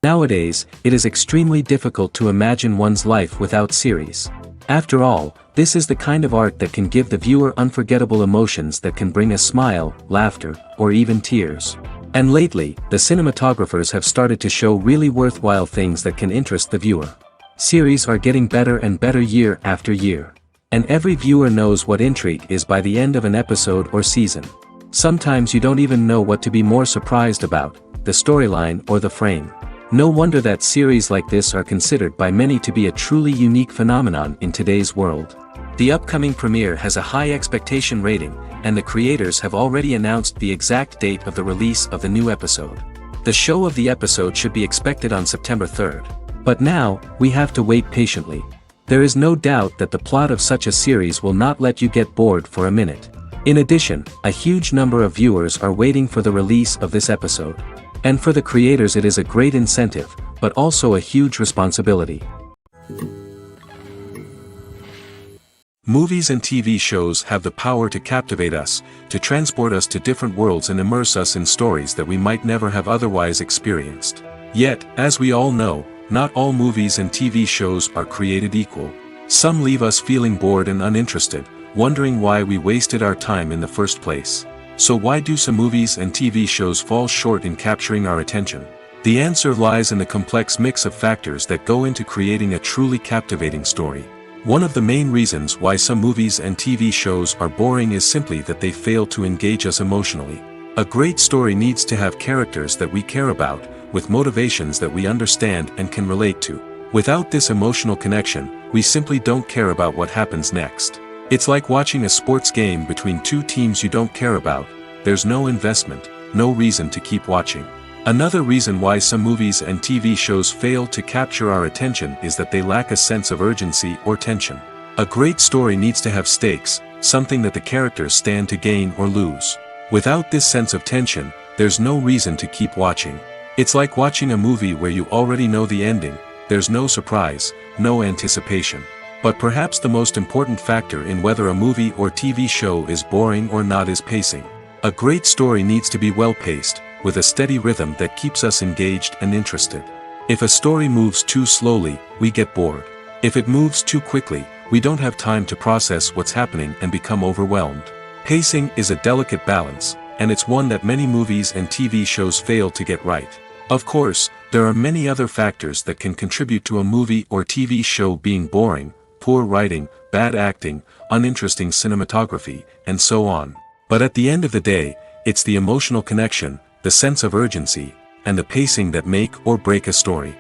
Nowadays, it is extremely difficult to imagine one's life without series. After all, this is the kind of art that can give the viewer unforgettable emotions that can bring a smile, laughter, or even tears. And lately, the cinematographers have started to show really worthwhile things that can interest the viewer. Series are getting better and better year after year. And every viewer knows what intrigue is by the end of an episode or season. Sometimes you don't even know what to be more surprised about, the storyline or the frame. No wonder that series like this are considered by many to be a truly unique phenomenon in today's world. The upcoming premiere has a high expectation rating, and the creators have already announced the exact date of the release of the new episode. The show of the episode should be expected on September 3rd. But now, we have to wait patiently. There is no doubt that the plot of such a series will not let you get bored for a minute. In addition, a huge number of viewers are waiting for the release of this episode. And for the creators it is a great incentive, but also a huge responsibility. Movies and TV shows have the power to captivate us, to transport us to different worlds and immerse us in stories that we might never have otherwise experienced. Yet, as we all know, not all movies and TV shows are created equal. Some leave us feeling bored and uninterested, wondering why we wasted our time in the first place. So why do some movies and TV shows fall short in capturing our attention? The answer lies in the complex mix of factors that go into creating a truly captivating story. One of the main reasons why some movies and TV shows are boring is simply that they fail to engage us emotionally. A great story needs to have characters that we care about, with motivations that we understand and can relate to. Without this emotional connection, we simply don't care about what happens next. It's like watching a sports game between two teams you don't care about. There's no investment, no reason to keep watching. Another reason why some movies and TV shows fail to capture our attention is that they lack a sense of urgency or tension. A great story needs to have stakes, something that the characters stand to gain or lose. Without this sense of tension, there's no reason to keep watching. It's like watching a movie where you already know the ending. There's no surprise, no anticipation. But perhaps the most important factor in whether a movie or TV show is boring or not is pacing. A great story needs to be well-paced, with a steady rhythm that keeps us engaged and interested. If a story moves too slowly, we get bored. If it moves too quickly, we don't have time to process what's happening and become overwhelmed. Pacing is a delicate balance, and it's one that many movies and TV shows fail to get right. Of course, there are many other factors that can contribute to a movie or TV show being boring: poor writing, bad acting, uninteresting cinematography, and so on. But at the end of the day, it's the emotional connection, the sense of urgency, and the pacing that make or break a story.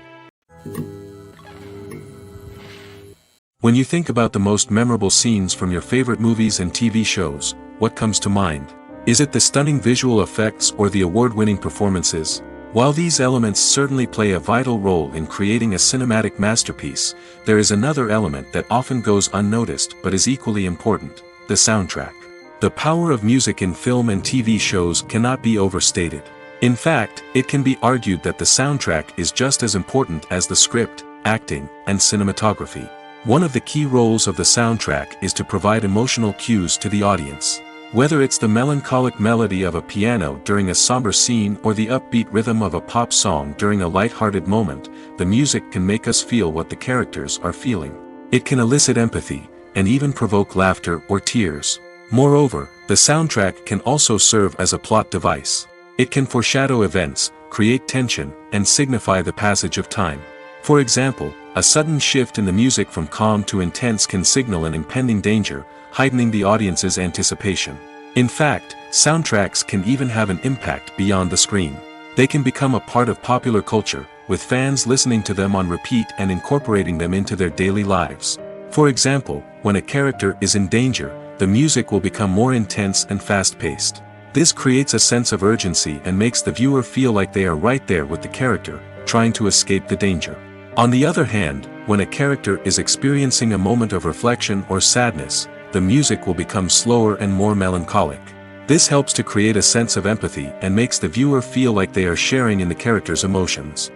When you think about the most memorable scenes from your favorite movies and TV shows, what comes to mind? Is it the stunning visual effects or the award-winning performances? While these elements certainly play a vital role in creating a cinematic masterpiece, there is another element that often goes unnoticed but is equally important: the soundtrack. The power of music in film and TV shows cannot be overstated. In fact, it can be argued that the soundtrack is just as important as the script, acting, and cinematography. One of the key roles of the soundtrack is to provide emotional cues to the audience. Whether it's the melancholic melody of a piano during a somber scene or the upbeat rhythm of a pop song during a light-hearted moment, the music can make us feel what the characters are feeling. It can elicit empathy, and even provoke laughter or tears. Moreover, the soundtrack can also serve as a plot device. It can foreshadow events, create tension, and signify the passage of time. For example, a sudden shift in the music from calm to intense can signal an impending danger, heightening the audience's anticipation. In fact, soundtracks can even have an impact beyond the screen. They can become a part of popular culture, with fans listening to them on repeat and incorporating them into their daily lives. For example, when a character is in danger, the music will become more intense and fast-paced. This creates a sense of urgency and makes the viewer feel like they are right there with the character, trying to escape the danger. On the other hand, when a character is experiencing a moment of reflection or sadness, the music will become slower and more melancholic. This helps to create a sense of empathy and makes the viewer feel like they are sharing in the character's emotions.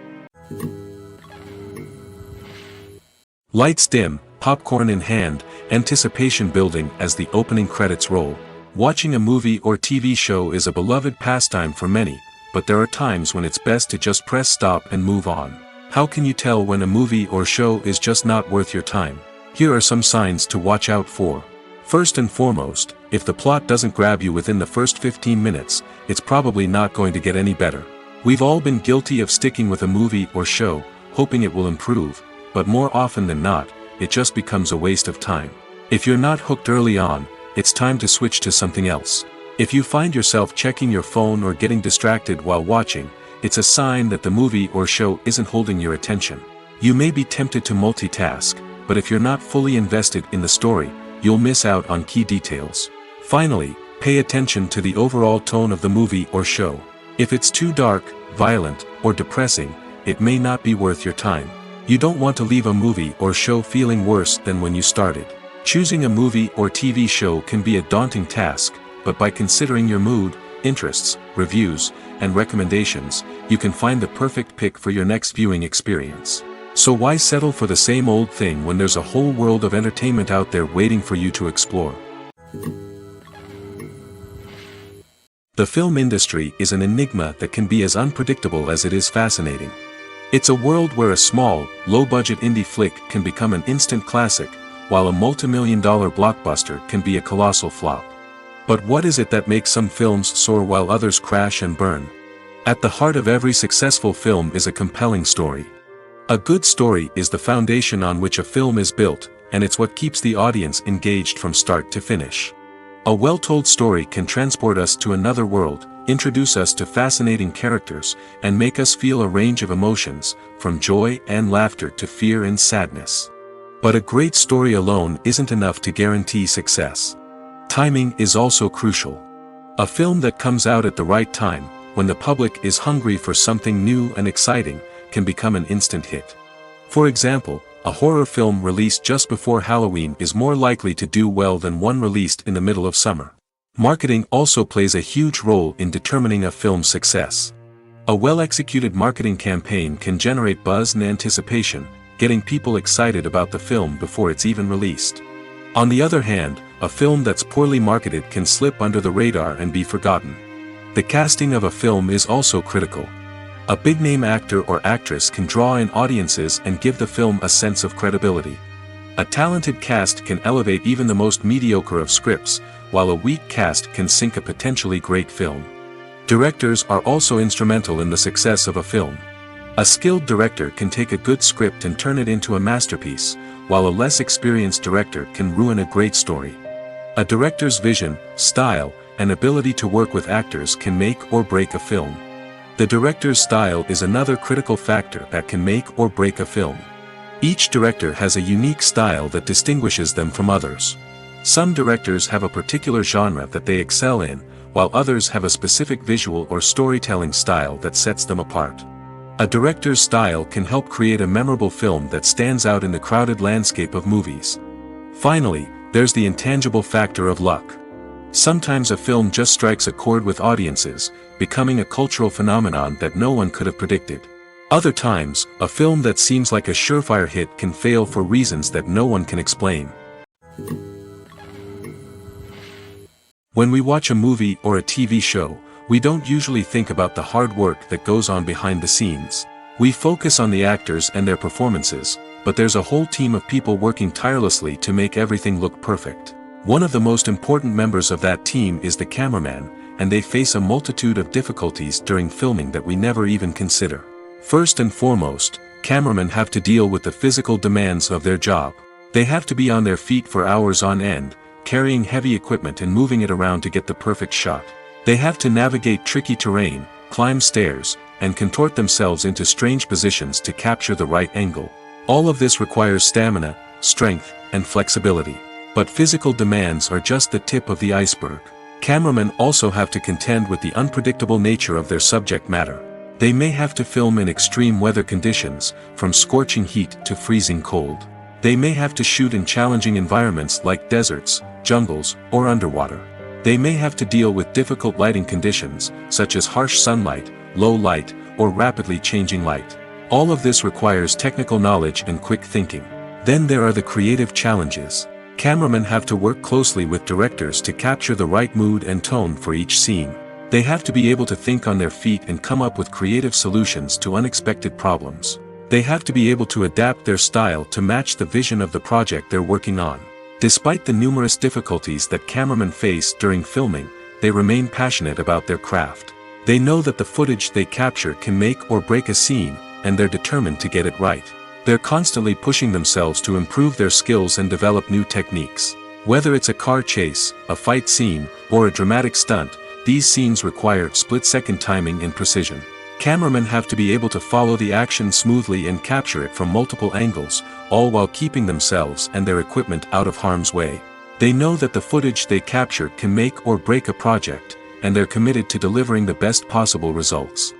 Lights dim, popcorn in hand, anticipation building as the opening credits roll. Watching a movie or TV show is a beloved pastime for many, but there are times when it's best to just press stop and move on. How can you tell when a movie or show is just not worth your time? Here are some signs to watch out for. First and foremost, if the plot doesn't grab you within the first 15 minutes, it's probably not going to get any better. We've all been guilty of sticking with a movie or show, hoping it will improve, but more often than not, it just becomes a waste of time. If you're not hooked early on, it's time to switch to something else. If you find yourself checking your phone or getting distracted while watching, it's a sign that the movie or show isn't holding your attention. You may be tempted to multitask, but if you're not fully invested in the story, you'll miss out on key details. Finally, pay attention to the overall tone of the movie or show. If it's too dark, violent, or depressing, it may not be worth your time. You don't want to leave a movie or show feeling worse than when you started. Choosing a movie or TV show can be a daunting task, but by considering your mood, interests, reviews, and recommendations, you can find the perfect pick for your next viewing experience. So why settle for the same old thing when there's a whole world of entertainment out there waiting for you to explore? The film industry is an enigma that can be as unpredictable as it is fascinating. It's a world where a small, low-budget indie flick can become an instant classic, while a multi-million-dollar blockbuster can be a colossal flop. But what is it that makes some films soar while others crash and burn? At the heart of every successful film is a compelling story. A good story is the foundation on which a film is built, and it's what keeps the audience engaged from start to finish. A well-told story can transport us to another world, introduce us to fascinating characters, and make us feel a range of emotions, from joy and laughter to fear and sadness. But a great story alone isn't enough to guarantee success. Timing is also crucial. A film that comes out at the right time, when the public is hungry for something new and exciting, can become an instant hit. For example, a horror film released just before Halloween is more likely to do well than one released in the middle of summer. Marketing also plays a huge role in determining a film's success. A well-executed marketing campaign can generate buzz and anticipation, getting people excited about the film before it's even released. On the other hand, a film that's poorly marketed can slip under the radar and be forgotten. The casting of a film is also critical. A big-name actor or actress can draw in audiences and give the film a sense of credibility. A talented cast can elevate even the most mediocre of scripts, while a weak cast can sink a potentially great film. Directors are also instrumental in the success of a film. A skilled director can take a good script and turn it into a masterpiece, while a less experienced director can ruin a great story. A director's vision, style, and ability to work with actors can make or break a film. The director's style is another critical factor that can make or break a film. Each director has a unique style that distinguishes them from others. Some directors have a particular genre that they excel in, while others have a specific visual or storytelling style that sets them apart. A director's style can help create a memorable film that stands out in the crowded landscape of movies. Finally, there's the intangible factor of luck. Sometimes a film just strikes a chord with audiences, becoming a cultural phenomenon that no one could have predicted. Other times, a film that seems like a surefire hit can fail for reasons that no one can explain. When we watch a movie or a TV show, we don't usually think about the hard work that goes on behind the scenes. We focus on the actors and their performances, but there's a whole team of people working tirelessly to make everything look perfect. One of the most important members of that team is the cameraman, and they face a multitude of difficulties during filming that we never even consider. First and foremost, cameramen have to deal with the physical demands of their job. They have to be on their feet for hours on end, carrying heavy equipment and moving it around to get the perfect shot. They have to navigate tricky terrain, climb stairs, and contort themselves into strange positions to capture the right angle. All of this requires stamina, strength, and flexibility. But physical demands are just the tip of the iceberg. Cameramen also have to contend with the unpredictable nature of their subject matter. They may have to film in extreme weather conditions, from scorching heat to freezing cold. They may have to shoot in challenging environments like deserts, jungles, or underwater. They may have to deal with difficult lighting conditions, such as harsh sunlight, low light, or rapidly changing light. All of this requires technical knowledge and quick thinking. Then there are the creative challenges. Cameramen have to work closely with directors to capture the right mood and tone for each scene. They have to be able to think on their feet and come up with creative solutions to unexpected problems. They have to be able to adapt their style to match the vision of the project they're working on. Despite the numerous difficulties that cameramen face during filming, they remain passionate about their craft. They know that the footage they capture can make or break a scene, and they're determined to get it right. They're constantly pushing themselves to improve their skills and develop new techniques. Whether it's a car chase, a fight scene, or a dramatic stunt, these scenes require split-second timing and precision. Cameramen have to be able to follow the action smoothly and capture it from multiple angles, all while keeping themselves and their equipment out of harm's way. They know that the footage they capture can make or break a project, and they're committed to delivering the best possible results.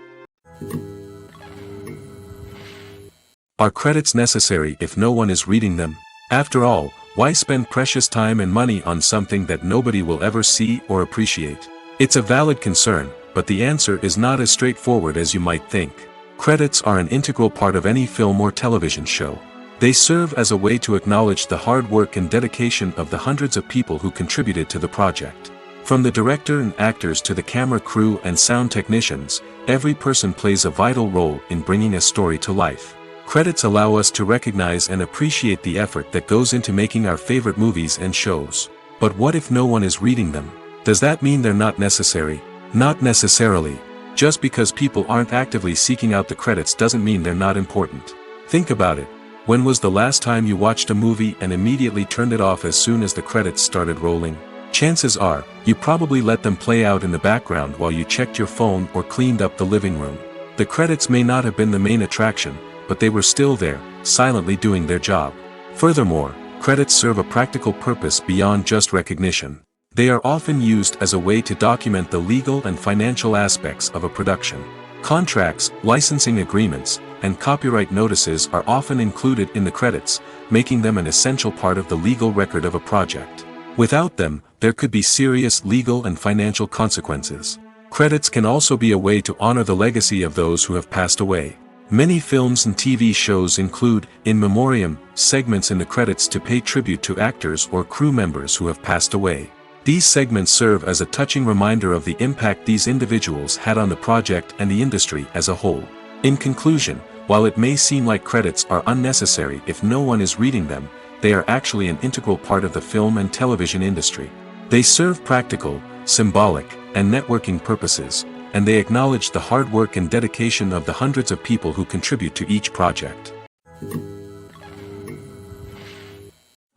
Are credits necessary if no one is reading them? After all, why spend precious time and money on something that nobody will ever see or appreciate? It's a valid concern, but the answer is not as straightforward as you might think. Credits are an integral part of any film or television show. They serve as a way to acknowledge the hard work and dedication of the hundreds of people who contributed to the project. From the director and actors to the camera crew and sound technicians, every person plays a vital role in bringing a story to life. Credits allow us to recognize and appreciate the effort that goes into making our favorite movies and shows. But what if no one is reading them? Does that mean they're not necessary? Not necessarily. Just because people aren't actively seeking out the credits doesn't mean they're not important. Think about it. When was the last time you watched a movie and immediately turned it off as soon as the credits started rolling? Chances are, you probably let them play out in the background while you checked your phone or cleaned up the living room. The credits may not have been the main attraction, but they were still there, silently doing their job. Furthermore, credits serve a practical purpose beyond just recognition. They are often used as a way to document the legal and financial aspects of a production. Contracts, licensing agreements, and copyright notices are often included in the credits, making them an essential part of the legal record of a project. Without them, there could be serious legal and financial consequences. Credits can also be a way to honor the legacy of those who have passed away. Many films and TV shows include, in memoriam, segments in the credits to pay tribute to actors or crew members who have passed away. These segments serve as a touching reminder of the impact these individuals had on the project and the industry as a whole. In conclusion, while it may seem like credits are unnecessary if no one is reading them, they are actually an integral part of the film and television industry. They serve practical, symbolic, and networking purposes, and they acknowledge the hard work and dedication of the hundreds of people who contribute to each project.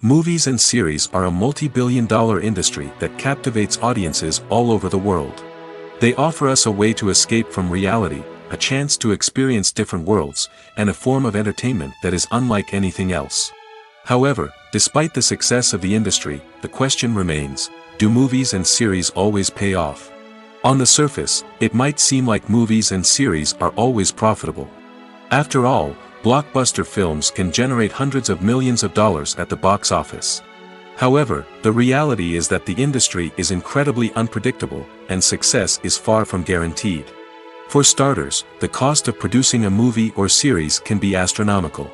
Movies and series are a multi-billion-dollar industry that captivates audiences all over the world. They offer us a way to escape from reality, a chance to experience different worlds, and a form of entertainment that is unlike anything else. However, despite the success of the industry, the question remains, do movies and series always pay off? On the surface, it might seem like movies and series are always profitable. After all, blockbuster films can generate hundreds of millions of dollars at the box office. However, the reality is that the industry is incredibly unpredictable, and success is far from guaranteed. For starters, the cost of producing a movie or series can be astronomical.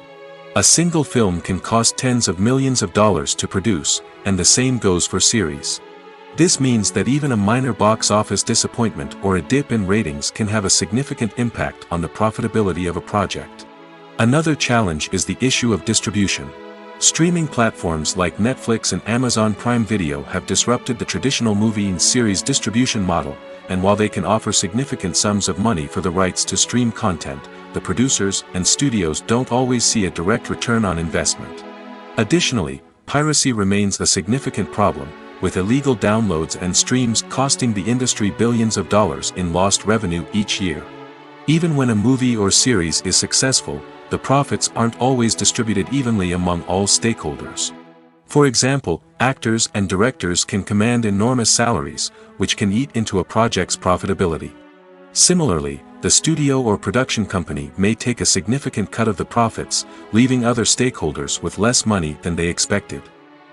A single film can cost tens of millions of dollars to produce, and the same goes for series. This means that even a minor box office disappointment or a dip in ratings can have a significant impact on the profitability of a project. Another challenge is the issue of distribution. Streaming platforms like Netflix and Amazon Prime Video have disrupted the traditional movie and series distribution model, and while they can offer significant sums of money for the rights to stream content, the producers and studios don't always see a direct return on investment. Additionally, piracy remains a significant problem, with illegal downloads and streams costing the industry billions of dollars in lost revenue each year. Even when a movie or series is successful, the profits aren't always distributed evenly among all stakeholders. For example, actors and directors can command enormous salaries, which can eat into a project's profitability. Similarly, the studio or production company may take a significant cut of the profits, leaving other stakeholders with less money than they expected.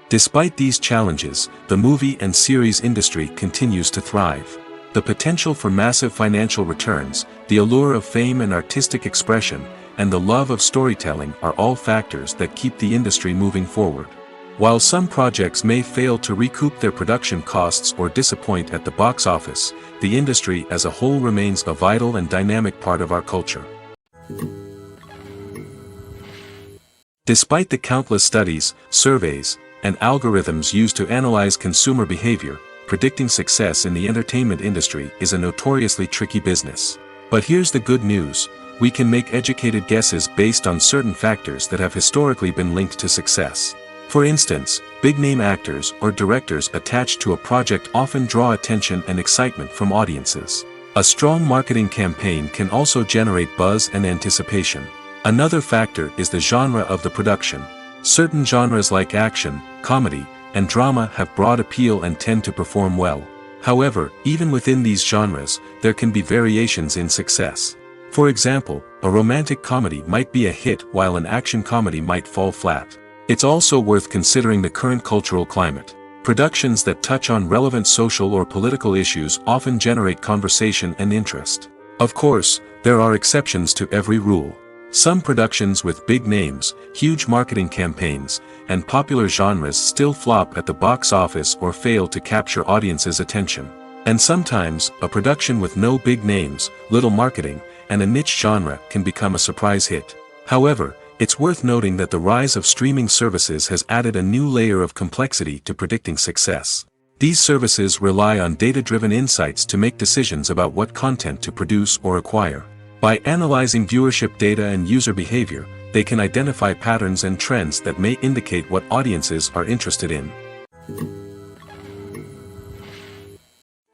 Despite these challenges, the movie and series industry continues to thrive. The potential for massive financial returns, the allure of fame and artistic expression, and the love of storytelling are all factors that keep the industry moving forward. While some projects may fail to recoup their production costs or disappoint at the box office, the industry as a whole remains a vital and dynamic part of our culture. Despite the countless studies, surveys, and algorithms used to analyze consumer behavior, predicting success in the entertainment industry is a notoriously tricky business. But here's the good news: we can make educated guesses based on certain factors that have historically been linked to success. For instance, big-name actors or directors attached to a project often draw attention and excitement from audiences. A strong marketing campaign can also generate buzz and anticipation. Another factor is the genre of the production. Certain genres like action, comedy, and drama have broad appeal and tend to perform well. However, even within these genres, there can be variations in success. For example, a romantic comedy might be a hit while an action comedy might fall flat. It's also worth considering the current cultural climate. Productions that touch on relevant social or political issues often generate conversation and interest. Of course, there are exceptions to every rule. Some productions with big names, huge marketing campaigns, and popular genres still flop at the box office or fail to capture audiences' attention. And sometimes, a production with no big names, little marketing, and a niche genre can become a surprise hit. However, it's worth noting that the rise of streaming services has added a new layer of complexity to predicting success. These services rely on data-driven insights to make decisions about what content to produce or acquire. By analyzing viewership data and user behavior, they can identify patterns and trends that may indicate what audiences are interested in.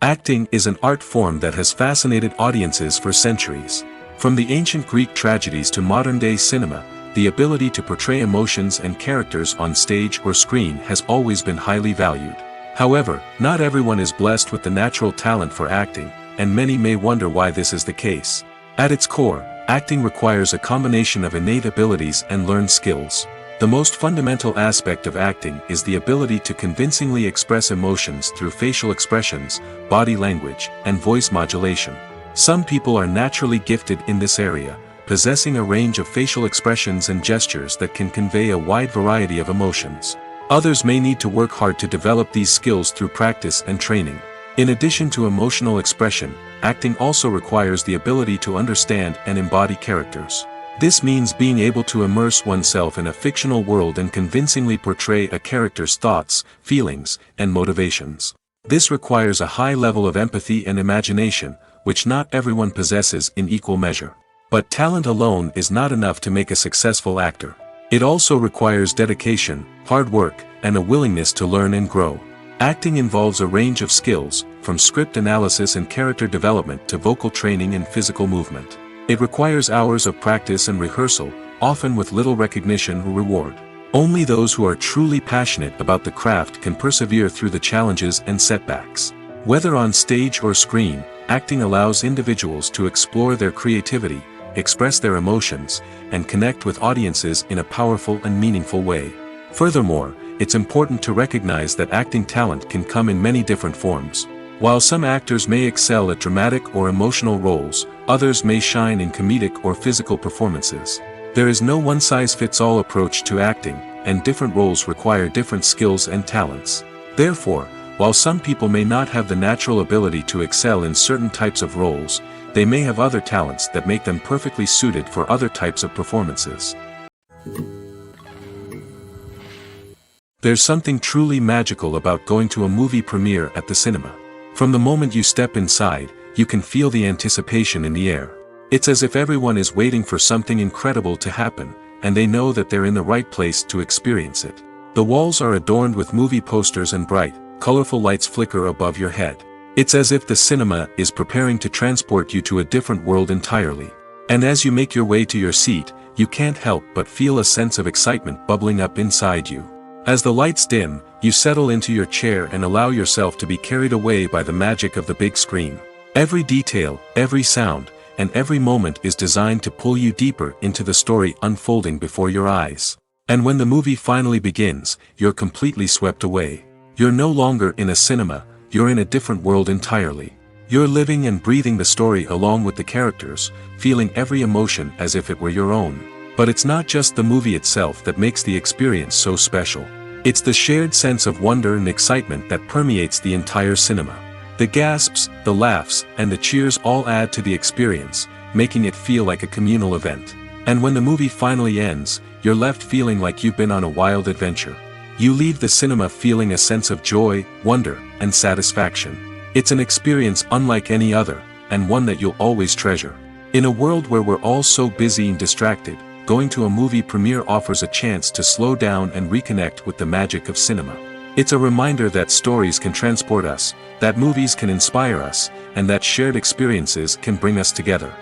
Acting is an art form that has fascinated audiences for centuries. From the ancient Greek tragedies to modern-day cinema, the ability to portray emotions and characters on stage or screen has always been highly valued. However, not everyone is blessed with the natural talent for acting, and many may wonder why this is the case. At its core, acting requires a combination of innate abilities and learned skills. The most fundamental aspect of acting is the ability to convincingly express emotions through facial expressions, body language, and voice modulation. Some people are naturally gifted in this area, possessing a range of facial expressions and gestures that can convey a wide variety of emotions. Others may need to work hard to develop these skills through practice and training. In addition to emotional expression, acting also requires the ability to understand and embody characters. This means being able to immerse oneself in a fictional world and convincingly portray a character's thoughts, feelings, and motivations. This requires a high level of empathy and imagination, which not everyone possesses in equal measure. But talent alone is not enough to make a successful actor. It also requires dedication, hard work, and a willingness to learn and grow. Acting involves a range of skills, from script analysis and character development to vocal training and physical movement. It requires hours of practice and rehearsal, often with little recognition or reward. Only those who are truly passionate about the craft can persevere through the challenges and setbacks. Whether on stage or screen, acting allows individuals to explore their creativity, express their emotions, and connect with audiences in a powerful and meaningful way. Furthermore, it's important to recognize that acting talent can come in many different forms. While some actors may excel at dramatic or emotional roles, others may shine in comedic or physical performances. There is no one-size-fits-all approach to acting, and different roles require different skills and talents. Therefore, while some people may not have the natural ability to excel in certain types of roles, they may have other talents that make them perfectly suited for other types of performances. There's something truly magical about going to a movie premiere at the cinema. From the moment you step inside, you can feel the anticipation in the air. It's as if everyone is waiting for something incredible to happen, and they know that they're in the right place to experience it. The walls are adorned with movie posters and bright, colorful lights flicker above your head. It's as if the cinema is preparing to transport you to a different world entirely. And as you make your way to your seat, you can't help but feel a sense of excitement bubbling up inside you. As the lights dim, you settle into your chair and allow yourself to be carried away by the magic of the big screen. Every detail, every sound, and every moment is designed to pull you deeper into the story unfolding before your eyes. And when the movie finally begins, you're completely swept away. You're no longer in a cinema, you're in a different world entirely. You're living and breathing the story along with the characters, feeling every emotion as if it were your own. But it's not just the movie itself that makes the experience so special. It's the shared sense of wonder and excitement that permeates the entire cinema. The gasps, the laughs, and the cheers all add to the experience, making it feel like a communal event. And when the movie finally ends, you're left feeling like you've been on a wild adventure. You leave the cinema feeling a sense of joy, wonder, and satisfaction. It's an experience unlike any other, and one that you'll always treasure. In a world where we're all so busy and distracted, going to a movie premiere offers a chance to slow down and reconnect with the magic of cinema. It's a reminder that stories can transport us, that movies can inspire us, and that shared experiences can bring us together.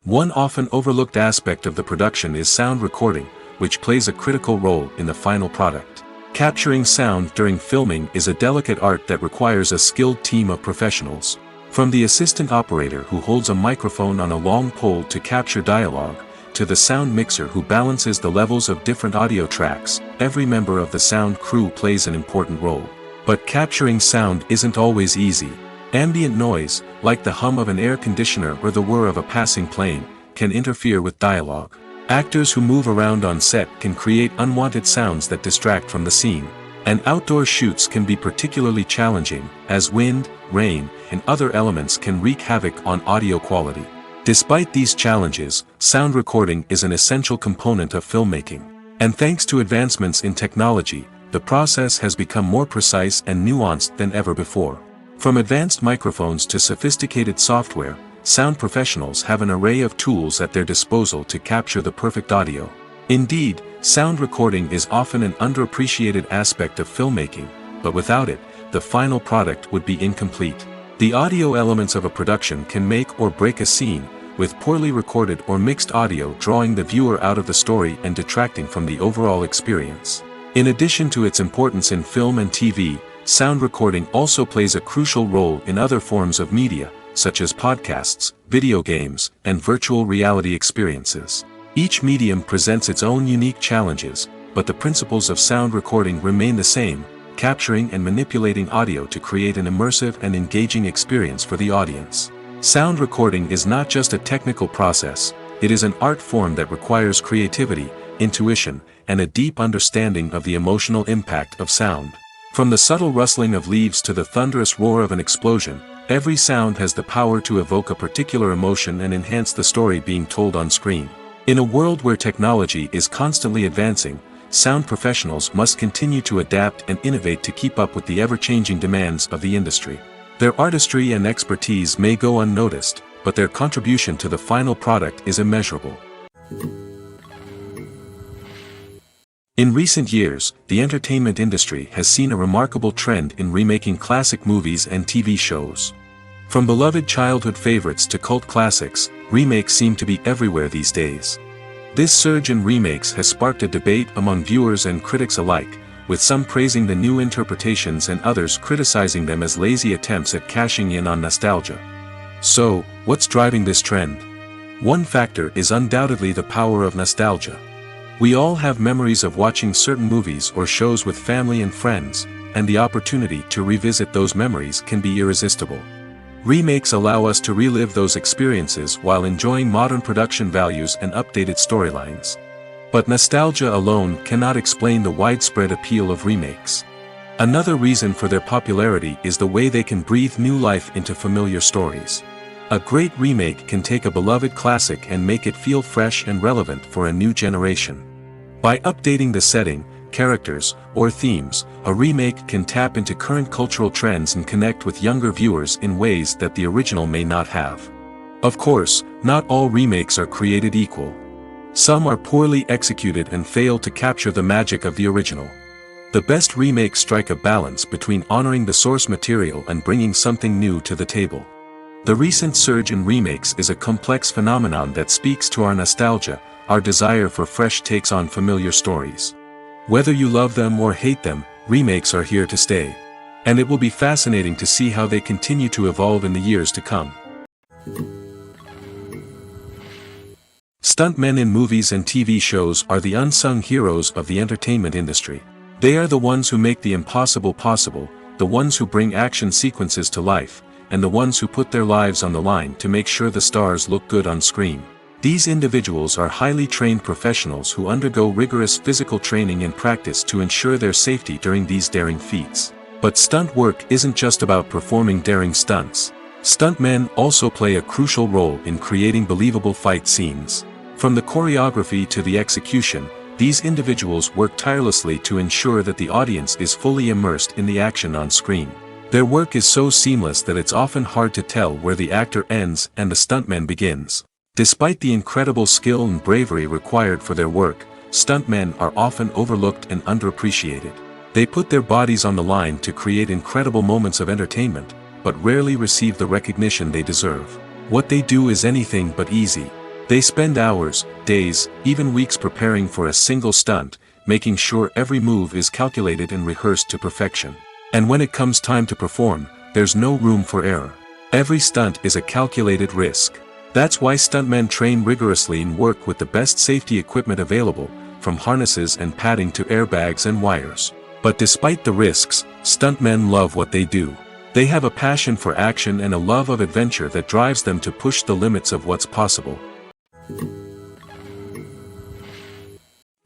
One often overlooked aspect of the production is sound recording, which plays a critical role in the final product. Capturing sound during filming is a delicate art that requires a skilled team of professionals. From the assistant operator who holds a microphone on a long pole to capture dialogue, to the sound mixer who balances the levels of different audio tracks, every member of the sound crew plays an important role. But capturing sound isn't always easy. Ambient noise, like the hum of an air conditioner or the whir of a passing plane, can interfere with dialogue. Actors who move around on set can create unwanted sounds that distract from the scene. And outdoor shoots can be particularly challenging, as wind, rain, and other elements can wreak havoc on audio quality. Despite these challenges, sound recording is an essential component of filmmaking. And thanks to advancements in technology, the process has become more precise and nuanced than ever before. From advanced microphones to sophisticated software, sound professionals have an array of tools at their disposal to capture the perfect audio. Indeed, sound recording is often an underappreciated aspect of filmmaking, but without it, the final product would be incomplete. The audio elements of a production can make or break a scene, with poorly recorded or mixed audio drawing the viewer out of the story and detracting from the overall experience. In addition to its importance in film and TV, sound recording also plays a crucial role in other forms of media, such as podcasts, video games, and virtual reality experiences. Each medium presents its own unique challenges, but the principles of sound recording remain the same, capturing and manipulating audio to create an immersive and engaging experience for the audience. Sound recording is not just a technical process, it is an art form that requires creativity, intuition, and a deep understanding of the emotional impact of sound. From the subtle rustling of leaves to the thunderous roar of an explosion, every sound has the power to evoke a particular emotion and enhance the story being told on screen. In a world where technology is constantly advancing, sound professionals must continue to adapt and innovate to keep up with the ever-changing demands of the industry. Their artistry and expertise may go unnoticed, but their contribution to the final product is immeasurable. In recent years, the entertainment industry has seen a remarkable trend in remaking classic movies and TV shows. From beloved childhood favorites to cult classics, remakes seem to be everywhere these days. This surge in remakes has sparked a debate among viewers and critics alike, with some praising the new interpretations and others criticizing them as lazy attempts at cashing in on nostalgia. So, what's driving this trend? One factor is undoubtedly the power of nostalgia. We all have memories of watching certain movies or shows with family and friends, and the opportunity to revisit those memories can be irresistible. Remakes allow us to relive those experiences while enjoying modern production values and updated storylines. But nostalgia alone cannot explain the widespread appeal of remakes. Another reason for their popularity is the way they can breathe new life into familiar stories. A great remake can take a beloved classic and make it feel fresh and relevant for a new generation. By updating the setting, characters, or themes, a remake can tap into current cultural trends and connect with younger viewers in ways that the original may not have. Of course, not all remakes are created equal. Some are poorly executed and fail to capture the magic of the original. The best remakes strike a balance between honoring the source material and bringing something new to the table. The recent surge in remakes is a complex phenomenon that speaks to our nostalgia, our desire for fresh takes on familiar stories. Whether you love them or hate them, remakes are here to stay. And it will be fascinating to see how they continue to evolve in the years to come. Stuntmen in movies and TV shows are the unsung heroes of the entertainment industry. They are the ones who make the impossible possible, the ones who bring action sequences to life, and the ones who put their lives on the line to make sure the stars look good on screen. These individuals are highly trained professionals who undergo rigorous physical training and practice to ensure their safety during these daring feats. But stunt work isn't just about performing daring stunts. Stuntmen also play a crucial role in creating believable fight scenes. From the choreography to the execution, these individuals work tirelessly to ensure that the audience is fully immersed in the action on screen. Their work is so seamless that it's often hard to tell where the actor ends and the stuntman begins. Despite the incredible skill and bravery required for their work, stuntmen are often overlooked and underappreciated. They put their bodies on the line to create incredible moments of entertainment, but rarely receive the recognition they deserve. What they do is anything but easy. They spend hours, days, even weeks preparing for a single stunt, making sure every move is calculated and rehearsed to perfection. And when it comes time to perform, there's no room for error. Every stunt is a calculated risk. That's why stuntmen train rigorously and work with the best safety equipment available, from harnesses and padding to airbags and wires. But despite the risks, stuntmen love what they do. They have a passion for action and a love of adventure that drives them to push the limits of what's possible.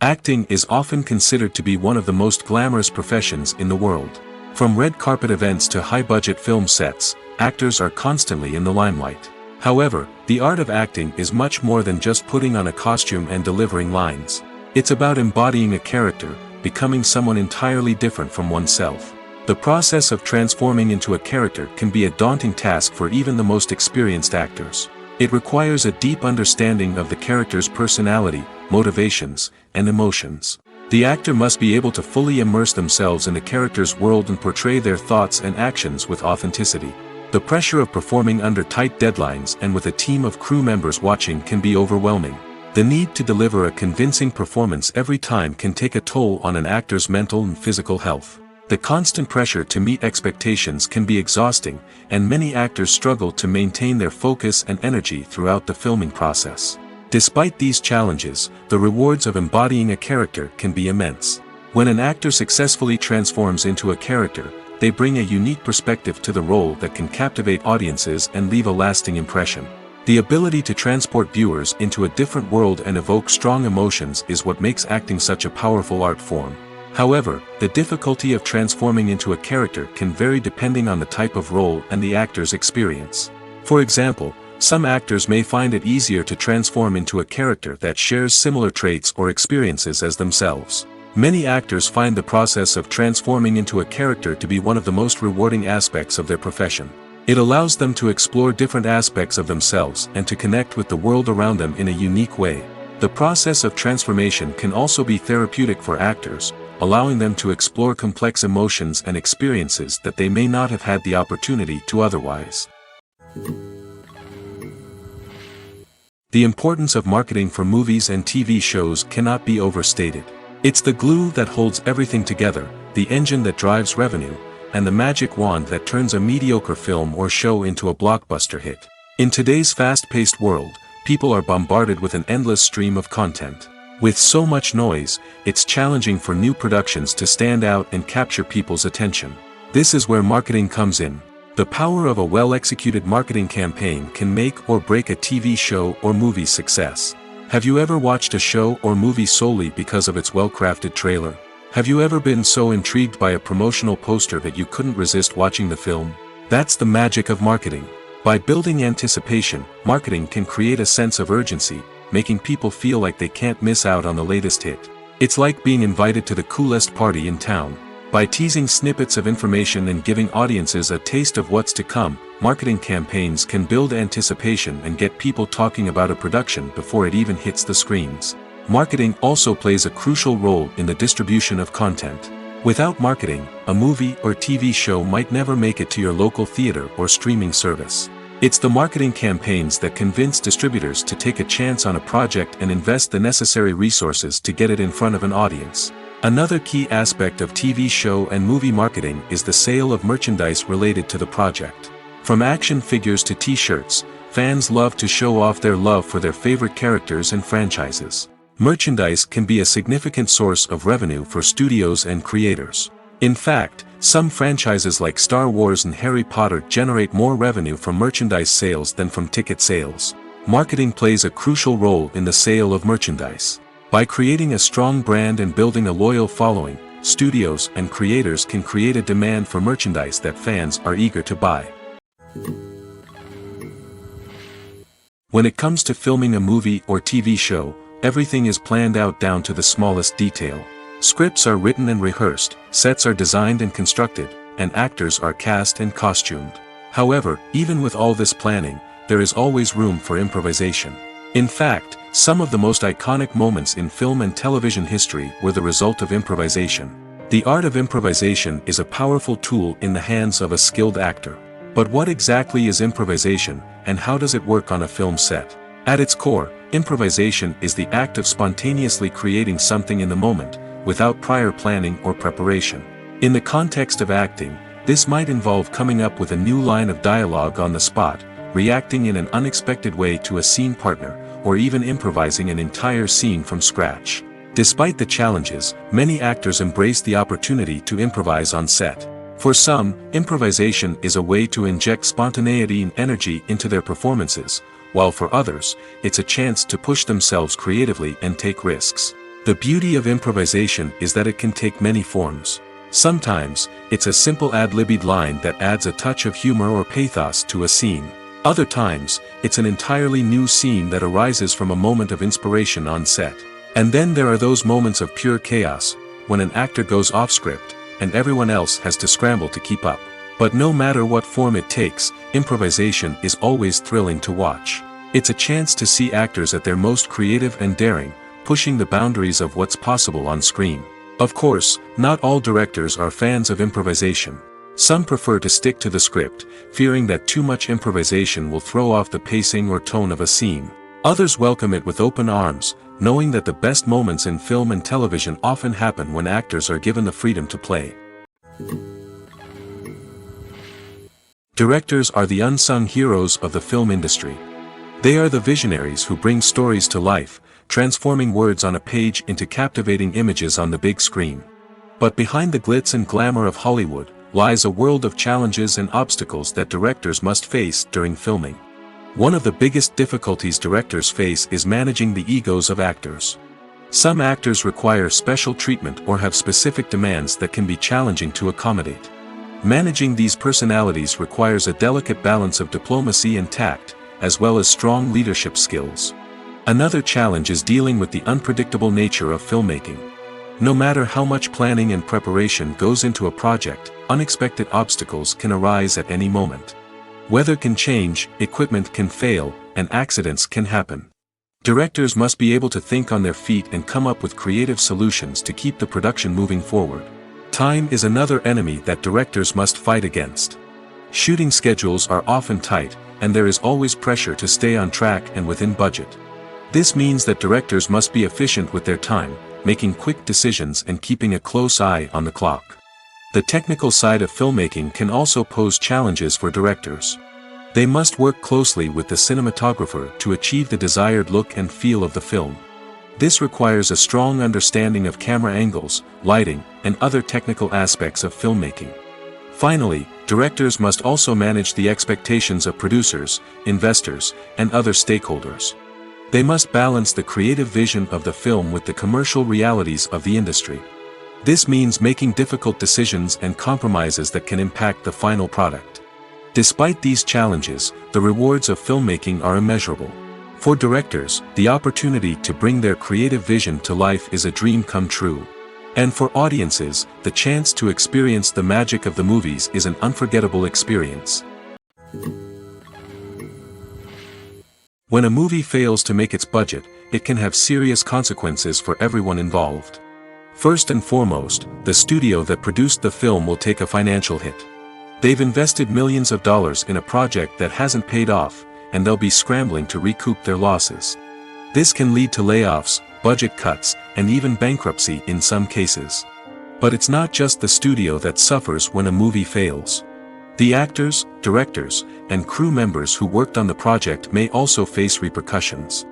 Acting is often considered to be one of the most glamorous professions in the world. From red carpet events to high-budget film sets, actors are constantly in the limelight. However, the art of acting is much more than just putting on a costume and delivering lines. It's about embodying a character, becoming someone entirely different from oneself. The process of transforming into a character can be a daunting task for even the most experienced actors. It requires a deep understanding of the character's personality, motivations, and emotions. The actor must be able to fully immerse themselves in the character's world and portray their thoughts and actions with authenticity. The pressure of performing under tight deadlines and with a team of crew members watching can be overwhelming. The need to deliver a convincing performance every time can take a toll on an actor's mental and physical health. The constant pressure to meet expectations can be exhausting, and many actors struggle to maintain their focus and energy throughout the filming process. Despite these challenges, the rewards of embodying a character can be immense. When an actor successfully transforms into a character, they bring a unique perspective to the role that can captivate audiences and leave a lasting impression. The ability to transport viewers into a different world and evoke strong emotions is what makes acting such a powerful art form. However, the difficulty of transforming into a character can vary depending on the type of role and the actor's experience. For example, some actors may find it easier to transform into a character that shares similar traits or experiences as themselves. Many actors find the process of transforming into a character to be one of the most rewarding aspects of their profession. It allows them to explore different aspects of themselves and to connect with the world around them in a unique way. The process of transformation can also be therapeutic for actors, allowing them to explore complex emotions and experiences that they may not have had the opportunity to otherwise. The importance of marketing for movies and TV shows cannot be overstated. It's the glue that holds everything together, the engine that drives revenue, and the magic wand that turns a mediocre film or show into a blockbuster hit. In today's fast-paced world, people are bombarded with an endless stream of content. With so much noise, it's challenging for new productions to stand out and capture people's attention. This is where marketing comes in. The power of a well-executed marketing campaign can make or break a TV show or movie's success. Have you ever watched a show or movie solely because of its well-crafted trailer? Have you ever been so intrigued by a promotional poster that you couldn't resist watching the film? That's the magic of marketing. By building anticipation, marketing can create a sense of urgency, making people feel like they can't miss out on the latest hit. It's like being invited to the coolest party in town. By teasing snippets of information and giving audiences a taste of what's to come, marketing campaigns can build anticipation and get people talking about a production before it even hits the screens. Marketing also plays a crucial role in the distribution of content. Without marketing, a movie or TV show might never make it to your local theater or streaming service. It's the marketing campaigns that convince distributors to take a chance on a project and invest the necessary resources to get it in front of an audience. Another key aspect of TV show and movie marketing is the sale of merchandise related to the project. From action figures to t-shirts, fans love to show off their love for their favorite characters and franchises. Merchandise can be a significant source of revenue for studios and creators. In fact, some franchises like Star Wars and Harry Potter generate more revenue from merchandise sales than from ticket sales. Marketing plays a crucial role in the sale of merchandise. By creating a strong brand and building a loyal following, studios and creators can create a demand for merchandise that fans are eager to buy. When it comes to filming a movie or TV show, everything is planned out down to the smallest detail. Scripts are written and rehearsed, sets are designed and constructed, and actors are cast and costumed. However, even with all this planning, there is always room for improvisation. In fact, some of the most iconic moments in film and television history were the result of improvisation. The art of improvisation is a powerful tool in the hands of a skilled actor. But what exactly is improvisation, and how does it work on a film set? At its core, improvisation is the act of spontaneously creating something in the moment, without prior planning or preparation. In the context of acting, this might involve coming up with a new line of dialogue on the spot, reacting in an unexpected way to a scene partner, or even improvising an entire scene from scratch. Despite the challenges, many actors embrace the opportunity to improvise on set. For some, improvisation is a way to inject spontaneity and energy into their performances, while for others, it's a chance to push themselves creatively and take risks. The beauty of improvisation is that it can take many forms. Sometimes, it's a simple ad-libbed line that adds a touch of humor or pathos to a scene. Other times, it's an entirely new scene that arises from a moment of inspiration on set. And then there are those moments of pure chaos, when an actor goes off script, and everyone else has to scramble to keep up. But no matter what form it takes, improvisation is always thrilling to watch. It's a chance to see actors at their most creative and daring, pushing the boundaries of what's possible on screen. Of course, not all directors are fans of improvisation. Some prefer to stick to the script, fearing that too much improvisation will throw off the pacing or tone of a scene. Others welcome it with open arms, knowing that the best moments in film and television often happen when actors are given the freedom to play. Directors are the unsung heroes of the film industry. They are the visionaries who bring stories to life, transforming words on a page into captivating images on the big screen. But behind the glitz and glamour of Hollywood, lies a world of challenges and obstacles that directors must face during filming. One of the biggest difficulties directors face is managing the egos of actors. Some actors require special treatment or have specific demands that can be challenging to accommodate. Managing these personalities requires a delicate balance of diplomacy and tact, as well as strong leadership skills. Another challenge is dealing with the unpredictable nature of filmmaking. No matter how much planning and preparation goes into a project, unexpected obstacles can arise at any moment. Weather can change, equipment can fail, and accidents can happen. Directors must be able to think on their feet and come up with creative solutions to keep the production moving forward. Time is another enemy that directors must fight against. Shooting schedules are often tight, and there is always pressure to stay on track and within budget. This means that directors must be efficient with their time, making quick decisions and keeping a close eye on the clock. The technical side of filmmaking can also pose challenges for directors. They must work closely with the cinematographer to achieve the desired look and feel of the film. This requires a strong understanding of camera angles, lighting, and other technical aspects of filmmaking. Finally, directors must also manage the expectations of producers, investors, and other stakeholders. They must balance the creative vision of the film with the commercial realities of the industry. This means making difficult decisions and compromises that can impact the final product. Despite these challenges, the rewards of filmmaking are immeasurable. For directors, the opportunity to bring their creative vision to life is a dream come true. And for audiences, the chance to experience the magic of the movies is an unforgettable experience. When a movie fails to make its budget, it can have serious consequences for everyone involved. First and foremost, the studio that produced the film will take a financial hit. They've invested millions of dollars in a project that hasn't paid off, and they'll be scrambling to recoup their losses. This can lead to layoffs, budget cuts, and even bankruptcy in some cases. But it's not just the studio that suffers when a movie fails. The actors, directors, and crew members who worked on the project may also face repercussions.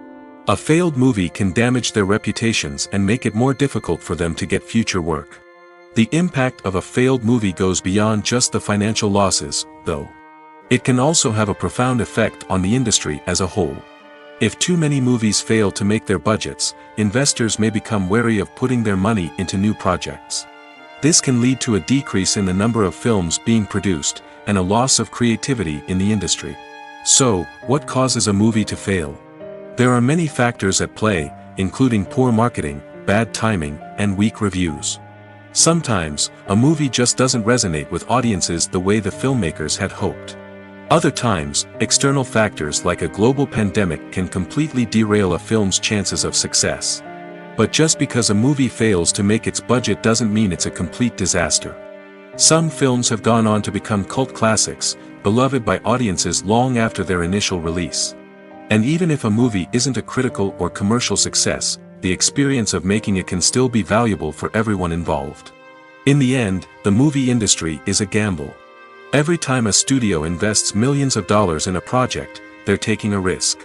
A failed movie can damage their reputations and make it more difficult for them to get future work. The impact of a failed movie goes beyond just the financial losses, though. It can also have a profound effect on the industry as a whole. If too many movies fail to make their budgets, investors may become wary of putting their money into new projects. This can lead to a decrease in the number of films being produced, and a loss of creativity in the industry. So, what causes a movie to fail? There are many factors at play, including poor marketing, bad timing, and weak reviews. Sometimes, a movie just doesn't resonate with audiences the way the filmmakers had hoped. Other times, external factors like a global pandemic can completely derail a film's chances of success. But just because a movie fails to make its budget doesn't mean it's a complete disaster. Some films have gone on to become cult classics, beloved by audiences long after their initial release. And even if a movie isn't a critical or commercial success, the experience of making it can still be valuable for everyone involved. In the end, the movie industry is a gamble. Every time a studio invests millions of dollars in a project, they're taking a risk.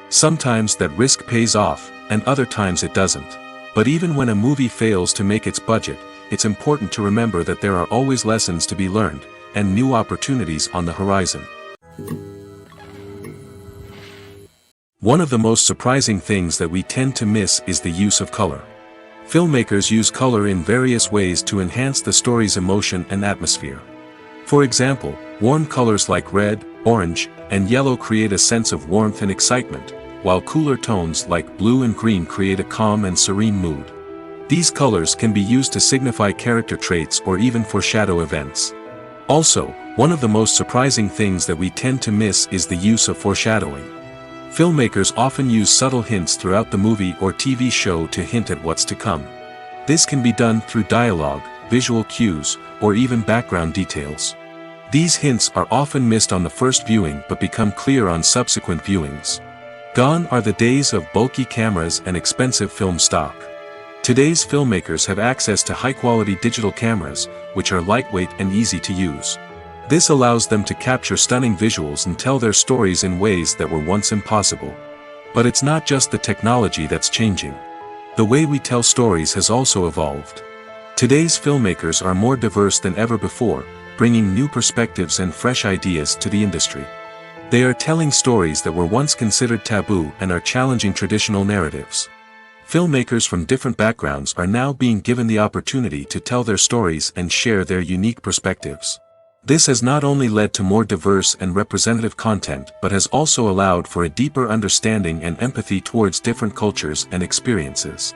Sometimes that risk pays off, and other times it doesn't. But even when a movie fails to make its budget, it's important to remember that there are always lessons to be learned, and new opportunities on the horizon. One of the most surprising things that we tend to miss is the use of color. Filmmakers use color in various ways to enhance the story's emotion and atmosphere. For example, warm colors like red, orange, and yellow create a sense of warmth and excitement, while cooler tones like blue and green create a calm and serene mood. These colors can be used to signify character traits or even foreshadow events. Also, one of the most surprising things that we tend to miss is the use of foreshadowing. Filmmakers often use subtle hints throughout the movie or TV show to hint at what's to come. This can be done through dialogue, visual cues, or even background details. These hints are often missed on the first viewing but become clear on subsequent viewings. Gone are the days of bulky cameras and expensive film stock. Today's filmmakers have access to high-quality digital cameras, which are lightweight and easy to use. This allows them to capture stunning visuals and tell their stories in ways that were once impossible. But it's not just the technology that's changing. The way we tell stories has also evolved. Today's filmmakers are more diverse than ever before, bringing new perspectives and fresh ideas to the industry. They are telling stories that were once considered taboo and are challenging traditional narratives. Filmmakers from different backgrounds are now being given the opportunity to tell their stories and share their unique perspectives. This has not only led to more diverse and representative content but has also allowed for a deeper understanding and empathy towards different cultures and experiences.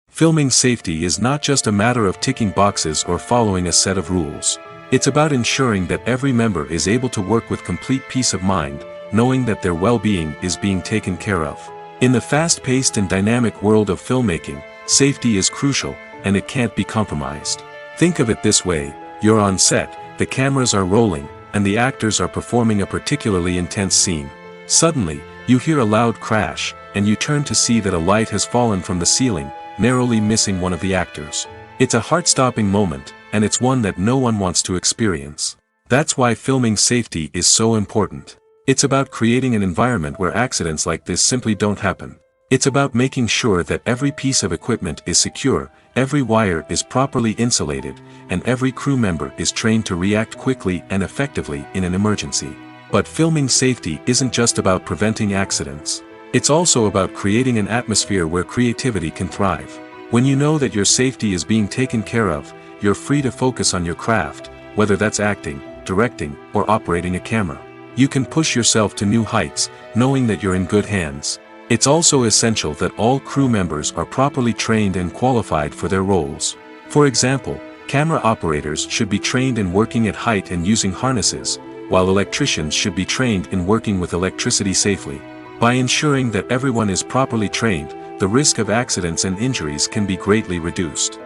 Filming safety is not just a matter of ticking boxes or following a set of rules. It's about ensuring that every member is able to work with complete peace of mind, knowing that their well-being is being taken care of. In the fast-paced and dynamic world of filmmaking, safety is crucial, and it can't be compromised. Think of it this way: you're on set, the cameras are rolling, and the actors are performing a particularly intense scene. Suddenly, you hear a loud crash, and you turn to see that a light has fallen from the ceiling, narrowly missing one of the actors. It's a heart-stopping moment, and it's one that no one wants to experience. That's why filming safety is so important. It's about creating an environment where accidents like this simply don't happen. It's about making sure that every piece of equipment is secure, every wire is properly insulated, and every crew member is trained to react quickly and effectively in an emergency. But filming safety isn't just about preventing accidents. It's also about creating an atmosphere where creativity can thrive. When you know that your safety is being taken care of, you're free to focus on your craft, whether that's acting, directing, or operating a camera. You can push yourself to new heights, knowing that you're in good hands. It's also essential that all crew members are properly trained and qualified for their roles. For example, camera operators should be trained in working at height and using harnesses, while electricians should be trained in working with electricity safely. By ensuring that everyone is properly trained, the risk of accidents and injuries can be greatly reduced.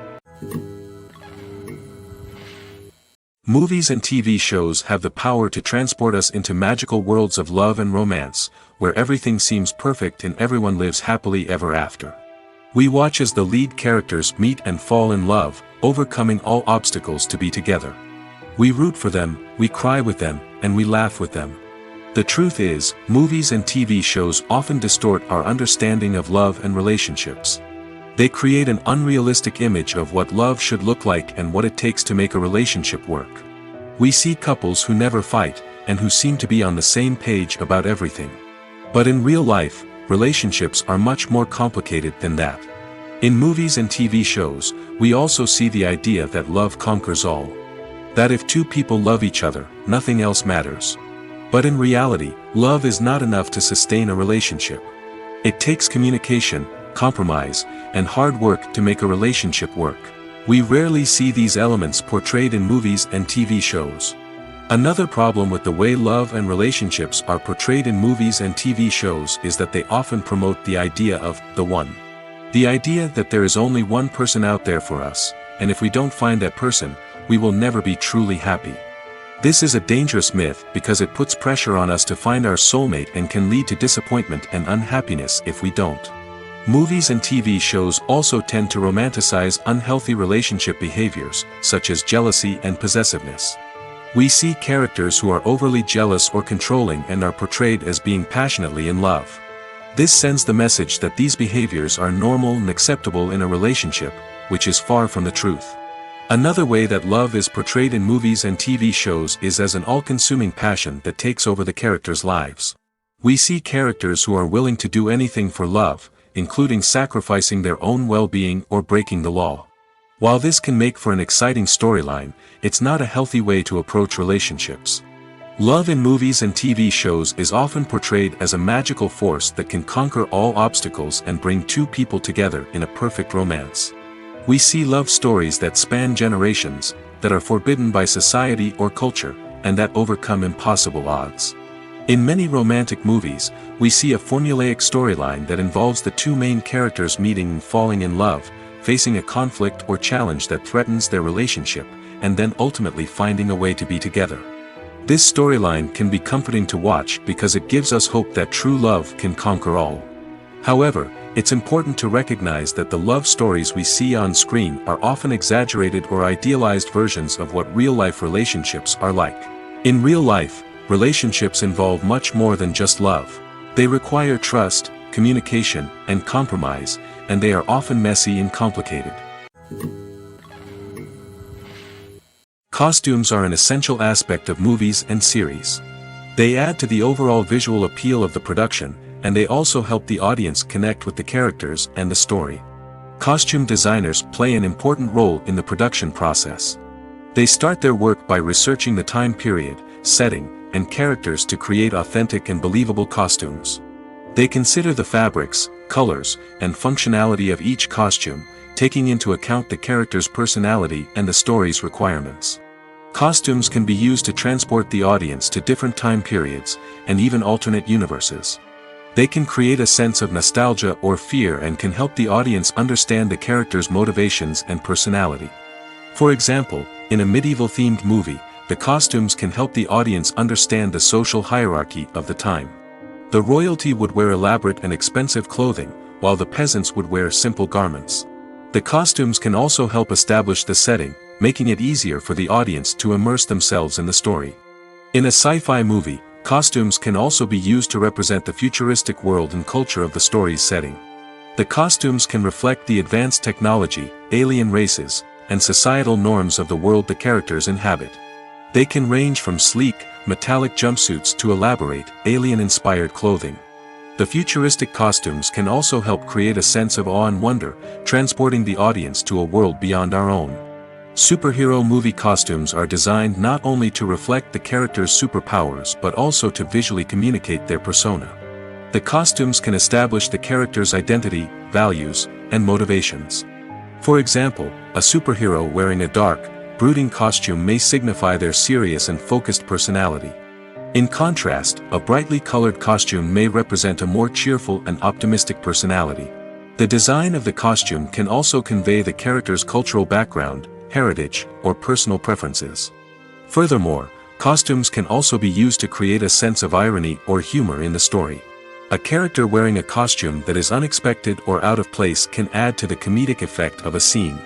Movies and TV shows have the power to transport us into magical worlds of love and romance, where everything seems perfect and everyone lives happily ever after. We watch as the lead characters meet and fall in love, overcoming all obstacles to be together. We root for them, we cry with them, and we laugh with them. The truth is, movies and TV shows often distort our understanding of love and relationships. They create an unrealistic image of what love should look like and what it takes to make a relationship work. We see couples who never fight, and who seem to be on the same page about everything. But in real life, relationships are much more complicated than that. In movies and TV shows, we also see the idea that love conquers all. That if two people love each other, nothing else matters. But in reality, love is not enough to sustain a relationship. It takes communication, compromise, and hard work to make a relationship work. We rarely see these elements portrayed in movies and TV shows. Another problem with the way love and relationships are portrayed in movies and TV shows is that they often promote the idea of the one. The idea that there is only one person out there for us, and if we don't find that person, we will never be truly happy. This is a dangerous myth because it puts pressure on us to find our soulmate and can lead to disappointment and unhappiness if we don't. Movies and TV shows also tend to romanticize unhealthy relationship behaviors, such as jealousy and possessiveness. We see characters who are overly jealous or controlling and are portrayed as being passionately in love. This sends the message that these behaviors are normal and acceptable in a relationship, which is far from the truth. Another way that love is portrayed in movies and TV shows is as an all-consuming passion that takes over the characters' lives. We see characters who are willing to do anything for love, including sacrificing their own well-being or breaking the law. While this can make for an exciting storyline, it's not a healthy way to approach relationships. Love in movies and TV shows is often portrayed as a magical force that can conquer all obstacles and bring two people together in a perfect romance. We see love stories that span generations, that are forbidden by society or culture, and that overcome impossible odds. In many romantic movies, we see a formulaic storyline that involves the two main characters meeting and falling in love, facing a conflict or challenge that threatens their relationship, and then ultimately finding a way to be together. This storyline can be comforting to watch because it gives us hope that true love can conquer all. However, it's important to recognize that the love stories we see on screen are often exaggerated or idealized versions of what real-life relationships are like. In real life, relationships involve much more than just love. They require trust, communication, and compromise, and they are often messy and complicated. Costumes are an essential aspect of movies and series. They add to the overall visual appeal of the production, and they also help the audience connect with the characters and the story. Costume designers play an important role in the production process. They start their work by researching the time period, setting, and characters to create authentic and believable costumes. They consider the fabrics, colors, and functionality of each costume, taking into account the character's personality and the story's requirements. Costumes can be used to transport the audience to different time periods, and even alternate universes. They can create a sense of nostalgia or fear and can help the audience understand the character's motivations and personality. For example, in a medieval-themed movie, the costumes can help the audience understand the social hierarchy of the time. The royalty would wear elaborate and expensive clothing, while the peasants would wear simple garments. The costumes can also help establish the setting, making it easier for the audience to immerse themselves in the story. In a sci-fi movie, costumes can also be used to represent the futuristic world and culture of the story's setting. The costumes can reflect the advanced technology, alien races, and societal norms of the world the characters inhabit. They can range from sleek, metallic jumpsuits to elaborate, alien-inspired clothing. The futuristic costumes can also help create a sense of awe and wonder, transporting the audience to a world beyond our own. Superhero movie costumes are designed not only to reflect the character's superpowers but also to visually communicate their persona. The costumes can establish the character's identity, values, and motivations. For example, a superhero wearing a dark, brooding costume may signify their serious and focused personality. In contrast, a brightly colored costume may represent a more cheerful and optimistic personality. The design of the costume can also convey the character's cultural background, heritage, or personal preferences. Furthermore, costumes can also be used to create a sense of irony or humor in the story. A character wearing a costume that is unexpected or out of place can add to the comedic effect of a scene.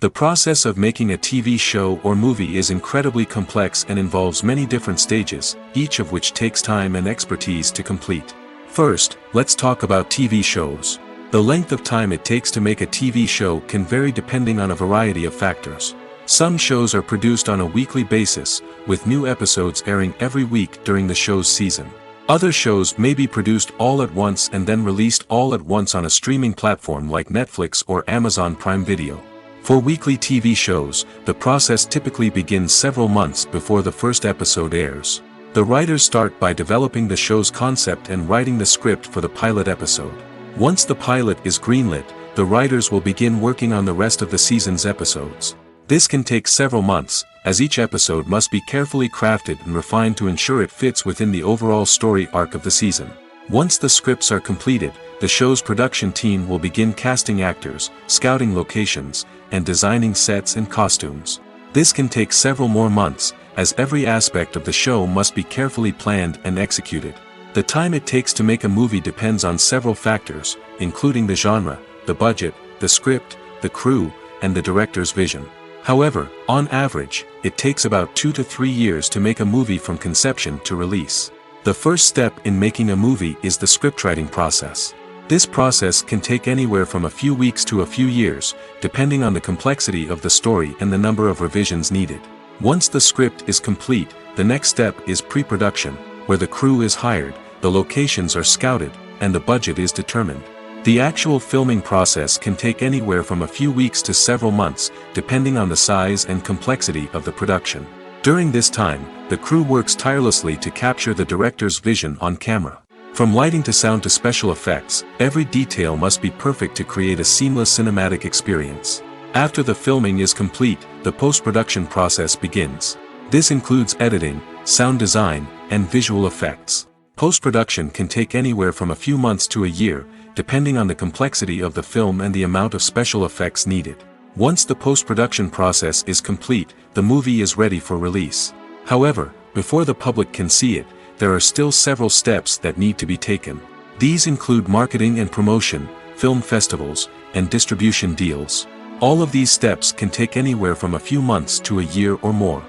The process of making a TV show or movie is incredibly complex and involves many different stages, each of which takes time and expertise to complete. First, let's talk about TV shows. The length of time it takes to make a TV show can vary depending on a variety of factors. Some shows are produced on a weekly basis, with new episodes airing every week during the show's season. Other shows may be produced all at once and then released all at once on a streaming platform like Netflix or Amazon Prime Video. For weekly TV shows, the process typically begins several months before the first episode airs. The writers start by developing the show's concept and writing the script for the pilot episode. Once the pilot is greenlit, the writers will begin working on the rest of the season's episodes. This can take several months, as each episode must be carefully crafted and refined to ensure it fits within the overall story arc of the season. Once the scripts are completed, the show's production team will begin casting actors, scouting locations, and designing sets and costumes. This can take several more months, as every aspect of the show must be carefully planned and executed. The time it takes to make a movie depends on several factors, including the genre, the budget, the script, the crew, and the director's vision. However, on average, it takes about 2 to 3 years to make a movie from conception to release. The first step in making a movie is the scriptwriting process. This process can take anywhere from a few weeks to a few years, depending on the complexity of the story and the number of revisions needed. Once the script is complete, the next step is pre-production, where the crew is hired, the locations are scouted, and the budget is determined. The actual filming process can take anywhere from a few weeks to several months, depending on the size and complexity of the production. During this time, the crew works tirelessly to capture the director's vision on camera. From lighting to sound to special effects, every detail must be perfect to create a seamless cinematic experience. After the filming is complete, the post-production process begins. This includes editing, sound design, and visual effects. Post-production can take anywhere from a few months to a year, depending on the complexity of the film and the amount of special effects needed. Once the post-production process is complete, the movie is ready for release. However, before the public can see it, there are still several steps that need to be taken. These include marketing and promotion, film festivals, and distribution deals. All of these steps can take anywhere from a few months to a year or more.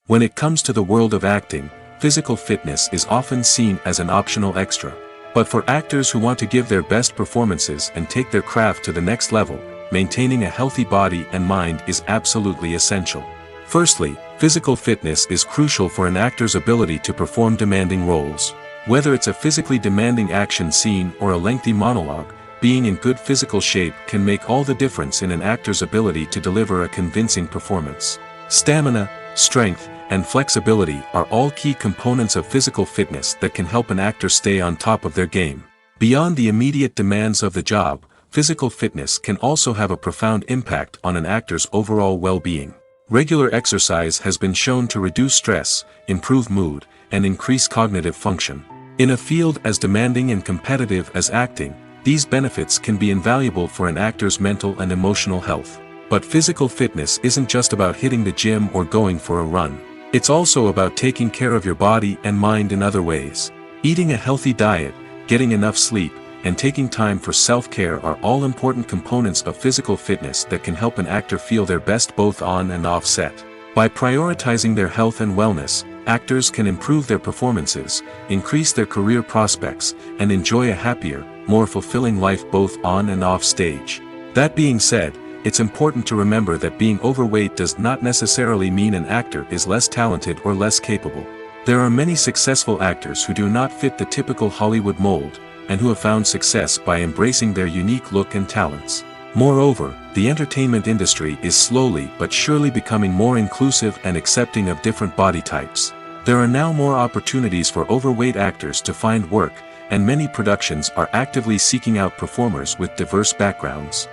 When it comes to the world of acting, physical fitness is often seen as an optional extra. But for actors who want to give their best performances and take their craft to the next level, maintaining a healthy body and mind is absolutely essential. Firstly, physical fitness is crucial for an actor's ability to perform demanding roles. Whether it's a physically demanding action scene or a lengthy monologue, being in good physical shape can make all the difference in an actor's ability to deliver a convincing performance. Stamina, strength, and flexibility are all key components of physical fitness that can help an actor stay on top of their game. Beyond the immediate demands of the job, physical fitness can also have a profound impact on an actor's overall well-being. Regular exercise has been shown to reduce stress, improve mood, and increase cognitive function. In a field as demanding and competitive as acting, these benefits can be invaluable for an actor's mental and emotional health. But physical fitness isn't just about hitting the gym or going for a run. It's also about taking care of your body and mind in other ways. Eating a healthy diet, getting enough sleep, and taking time for self-care are all important components of physical fitness that can help an actor feel their best both on and off set. By prioritizing their health and wellness, actors can improve their performances, increase their career prospects, and enjoy a happier, more fulfilling life both on and off stage. That being said, it's important to remember that being overweight does not necessarily mean an actor is less talented or less capable. There are many successful actors who do not fit the typical Hollywood mold, and who have found success by embracing their unique look and talents. Moreover, the entertainment industry is slowly but surely becoming more inclusive and accepting of different body types. There are now more opportunities for overweight actors to find work, and many productions are actively seeking out performers with diverse backgrounds.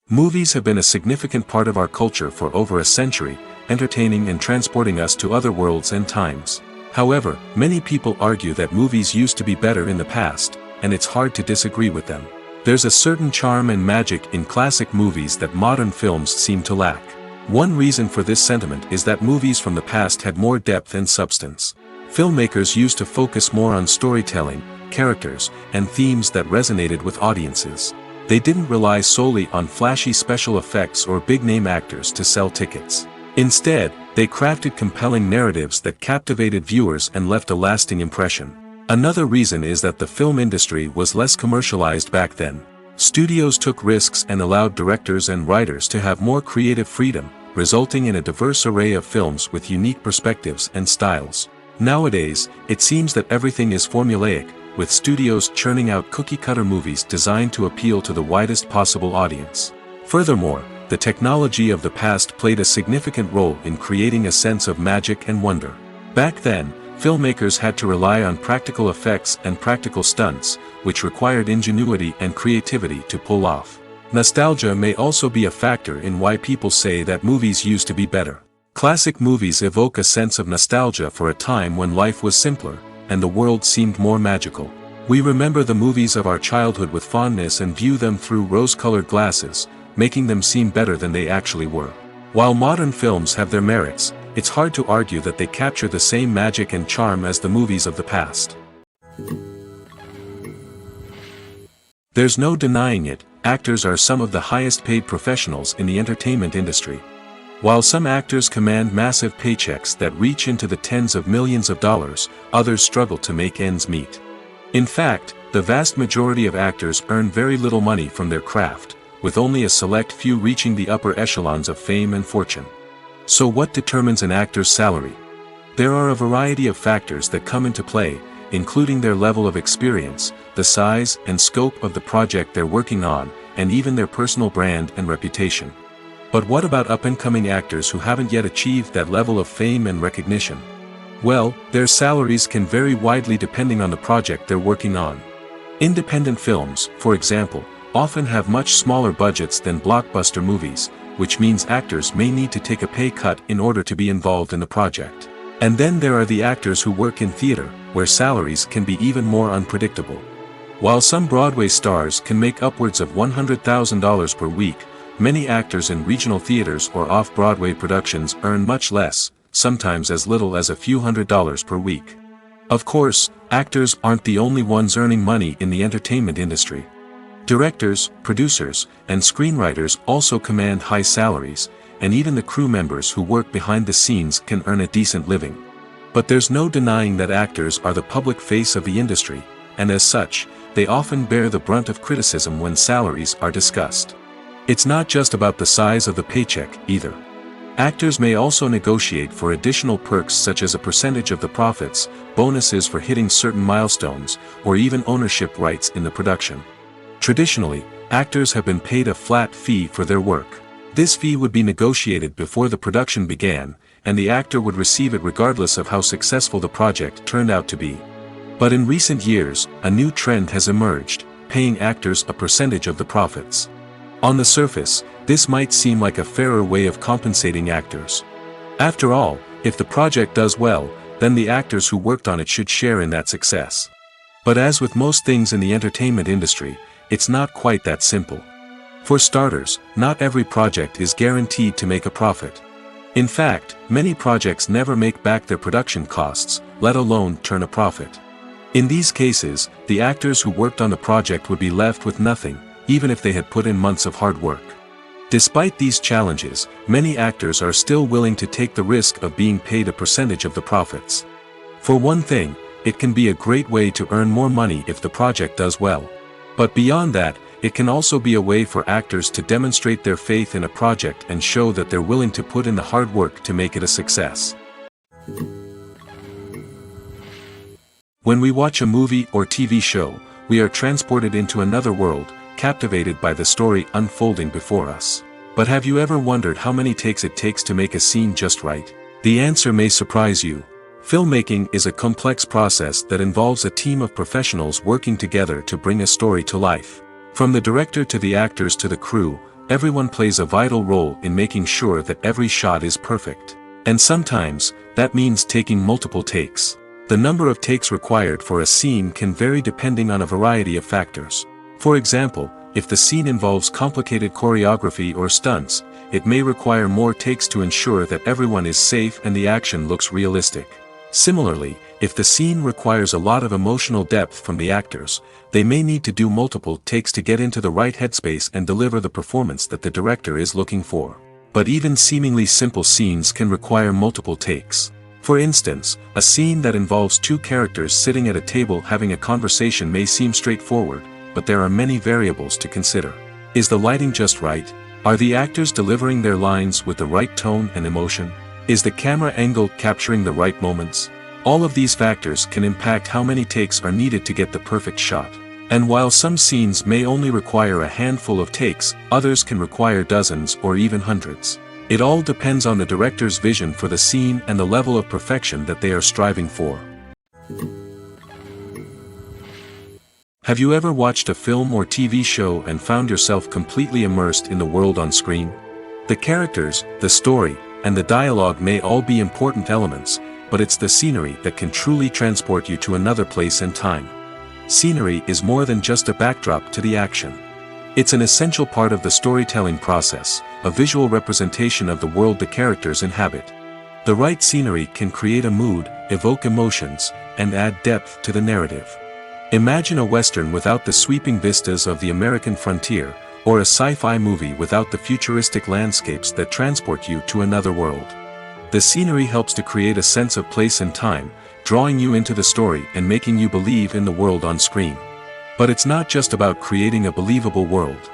Movies have been a significant part of our culture for over a century, entertaining and transporting us to other worlds and times. However, many people argue that movies used to be better in the past, and it's hard to disagree with them. There's a certain charm and magic in classic movies that modern films seem to lack. One reason for this sentiment is that movies from the past had more depth and substance. Filmmakers used to focus more on storytelling, characters, and themes that resonated with audiences. They didn't rely solely on flashy special effects or big-name actors to sell tickets. Instead, they crafted compelling narratives that captivated viewers and left a lasting impression. Another reason is that the film industry was less commercialized back then. Studios took risks and allowed directors and writers to have more creative freedom, resulting in a diverse array of films with unique perspectives and styles. Nowadays, it seems that everything is formulaic, with studios churning out cookie-cutter movies designed to appeal to the widest possible audience. Furthermore, the technology of the past played a significant role in creating a sense of magic and wonder. Back then, filmmakers had to rely on practical effects and practical stunts, which required ingenuity and creativity to pull off. Nostalgia may also be a factor in why people say that movies used to be better. Classic movies evoke a sense of nostalgia for a time when life was simpler, and the world seemed more magical. We remember the movies of our childhood with fondness and view them through rose-colored glasses, making them seem better than they actually were. While modern films have their merits, it's hard to argue that they capture the same magic and charm as the movies of the past. There's no denying it, actors are some of the highest-paid professionals in the entertainment industry. While some actors command massive paychecks that reach into the tens of millions of dollars, others struggle to make ends meet. In fact, the vast majority of actors earn very little money from their craft, with only a select few reaching the upper echelons of fame and fortune. So what determines an actor's salary? There are a variety of factors that come into play, including their level of experience, the size and scope of the project they're working on, and even their personal brand and reputation. But what about up-and-coming actors who haven't yet achieved that level of fame and recognition? Well, their salaries can vary widely depending on the project they're working on. Independent films, for example, often have much smaller budgets than blockbuster movies, which means actors may need to take a pay cut in order to be involved in the project. And then there are the actors who work in theater, where salaries can be even more unpredictable. While some Broadway stars can make upwards of $100,000 per week, many actors in regional theaters or off-Broadway productions earn much less, sometimes as little as a few $100s per week. Of course, actors aren't the only ones earning money in the entertainment industry. Directors, producers, and screenwriters also command high salaries, and even the crew members who work behind the scenes can earn a decent living. But there's no denying that actors are the public face of the industry, and as such, they often bear the brunt of criticism when salaries are discussed. It's not just about the size of the paycheck, either. Actors may also negotiate for additional perks such as a percentage of the profits, bonuses for hitting certain milestones, or even ownership rights in the production. Traditionally, actors have been paid a flat fee for their work. This fee would be negotiated before the production began, and the actor would receive it regardless of how successful the project turned out to be. But in recent years, a new trend has emerged, paying actors a percentage of the profits. On the surface, this might seem like a fairer way of compensating actors. After all, if the project does well, then the actors who worked on it should share in that success. But as with most things in the entertainment industry, it's not quite that simple. For starters, not every project is guaranteed to make a profit. In fact, many projects never make back their production costs, let alone turn a profit. In these cases, the actors who worked on the project would be left with nothing, even if they had put in months of hard work. Despite these challenges, many actors are still willing to take the risk of being paid a percentage of the profits. For one thing, it can be a great way to earn more money if the project does well. But beyond that, it can also be a way for actors to demonstrate their faith in a project and show that they're willing to put in the hard work to make it a success. When we watch a movie or TV show, we are transported into another world, captivated by the story unfolding before us. But have you ever wondered how many takes it takes to make a scene just right? The answer may surprise you. Filmmaking is a complex process that involves a team of professionals working together to bring a story to life. From the director to the actors to the crew, everyone plays a vital role in making sure that every shot is perfect. And sometimes, that means taking multiple takes. The number of takes required for a scene can vary depending on a variety of factors. For example, if the scene involves complicated choreography or stunts, it may require more takes to ensure that everyone is safe and the action looks realistic. Similarly, if the scene requires a lot of emotional depth from the actors, they may need to do multiple takes to get into the right headspace and deliver the performance that the director is looking for. But even seemingly simple scenes can require multiple takes. For instance, a scene that involves two characters sitting at a table having a conversation may seem straightforward, but there are many variables to consider. Is the lighting just right? Are the actors delivering their lines with the right tone and emotion? Is the camera angle capturing the right moments? All of these factors can impact how many takes are needed to get the perfect shot. And while some scenes may only require a handful of takes, others can require dozens or even hundreds. It all depends on the director's vision for the scene and the level of perfection that they are striving for. Have you ever watched a film or TV show and found yourself completely immersed in the world on screen? The characters, the story, and the dialogue may all be important elements, but it's the scenery that can truly transport you to another place and time. Scenery is more than just a backdrop to the action. It's an essential part of the storytelling process, a visual representation of the world the characters inhabit. The right scenery can create a mood, evoke emotions, and add depth to the narrative. Imagine a Western without the sweeping vistas of the American frontier, or a sci-fi movie without the futuristic landscapes that transport you to another world. The scenery helps to create a sense of place and time, drawing you into the story and making you believe in the world on screen. But it's not just about creating a believable world.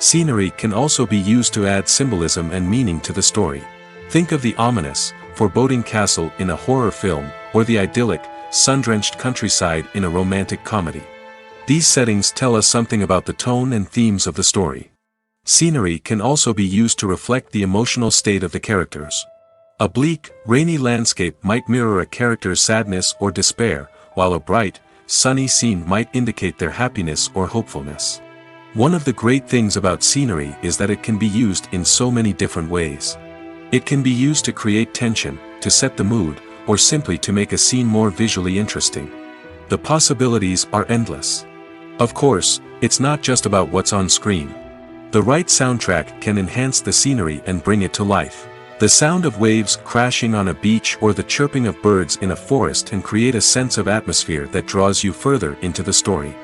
Scenery can also be used to add symbolism and meaning to the story. Think of the ominous, foreboding castle in a horror film, or the idyllic, sun-drenched countryside in a romantic comedy. These settings tell us something about the tone and themes of the story. Scenery can also be used to reflect the emotional state of the characters. A bleak, rainy landscape might mirror a character's sadness or despair, while a bright, sunny scene might indicate their happiness or hopefulness. One of the great things about scenery is that it can be used in so many different ways. It can be used to create tension, to set the mood, or simply to make a scene more visually interesting. The possibilities are endless. Of course, it's not just about what's on screen. The right soundtrack can enhance the scenery and bring it to life. The sound of waves crashing on a beach or the chirping of birds in a forest can create a sense of atmosphere that draws you further into the story.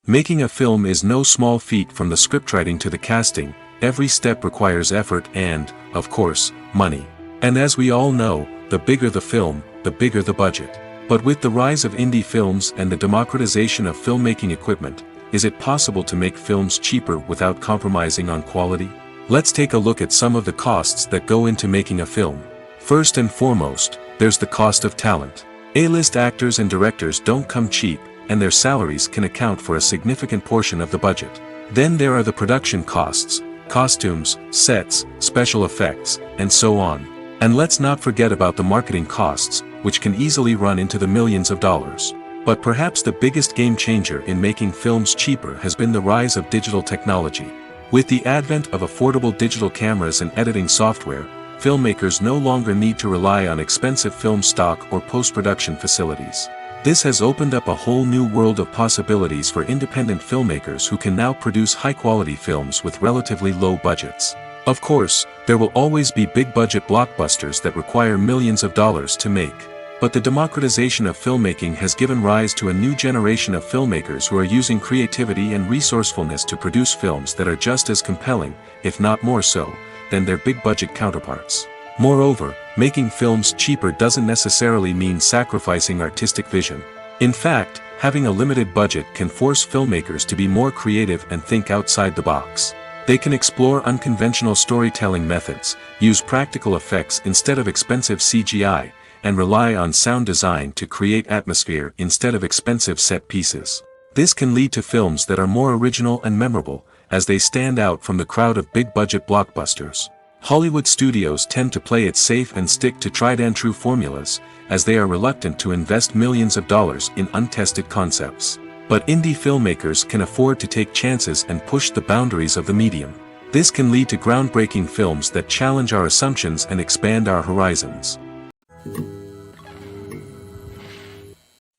Making a film is no small feat. From the scriptwriting to the casting, every step requires effort and, of course, money. And as we all know, the bigger the film, the bigger the budget. But with the rise of indie films and the democratization of filmmaking equipment, is it possible to make films cheaper without compromising on quality? Let's take a look at some of the costs that go into making a film. First and foremost, there's the cost of talent. A-list actors and directors don't come cheap, and their salaries can account for a significant portion of the budget. Then there are the production costs, costumes, sets, special effects, and so on. And let's not forget about the marketing costs, which can easily run into the millions of dollars. But perhaps the biggest game changer in making films cheaper has been the rise of digital technology. With the advent of affordable digital cameras and editing software, filmmakers no longer need to rely on expensive film stock or post-production facilities. This has opened up a whole new world of possibilities for independent filmmakers who can now produce high-quality films with relatively low budgets. Of course, there will always be big-budget blockbusters that require millions of dollars to make. But the democratization of filmmaking has given rise to a new generation of filmmakers who are using creativity and resourcefulness to produce films that are just as compelling, if not more so, than their big-budget counterparts. Moreover, making films cheaper doesn't necessarily mean sacrificing artistic vision. In fact, having a limited budget can force filmmakers to be more creative and think outside the box. They can explore unconventional storytelling methods, use practical effects instead of expensive CGI, and rely on sound design to create atmosphere instead of expensive set pieces. This can lead to films that are more original and memorable, as they stand out from the crowd of big-budget blockbusters. Hollywood studios tend to play it safe and stick to tried-and-true formulas, as they are reluctant to invest millions of dollars in untested concepts. But indie filmmakers can afford to take chances and push the boundaries of the medium. This can lead to groundbreaking films that challenge our assumptions and expand our horizons.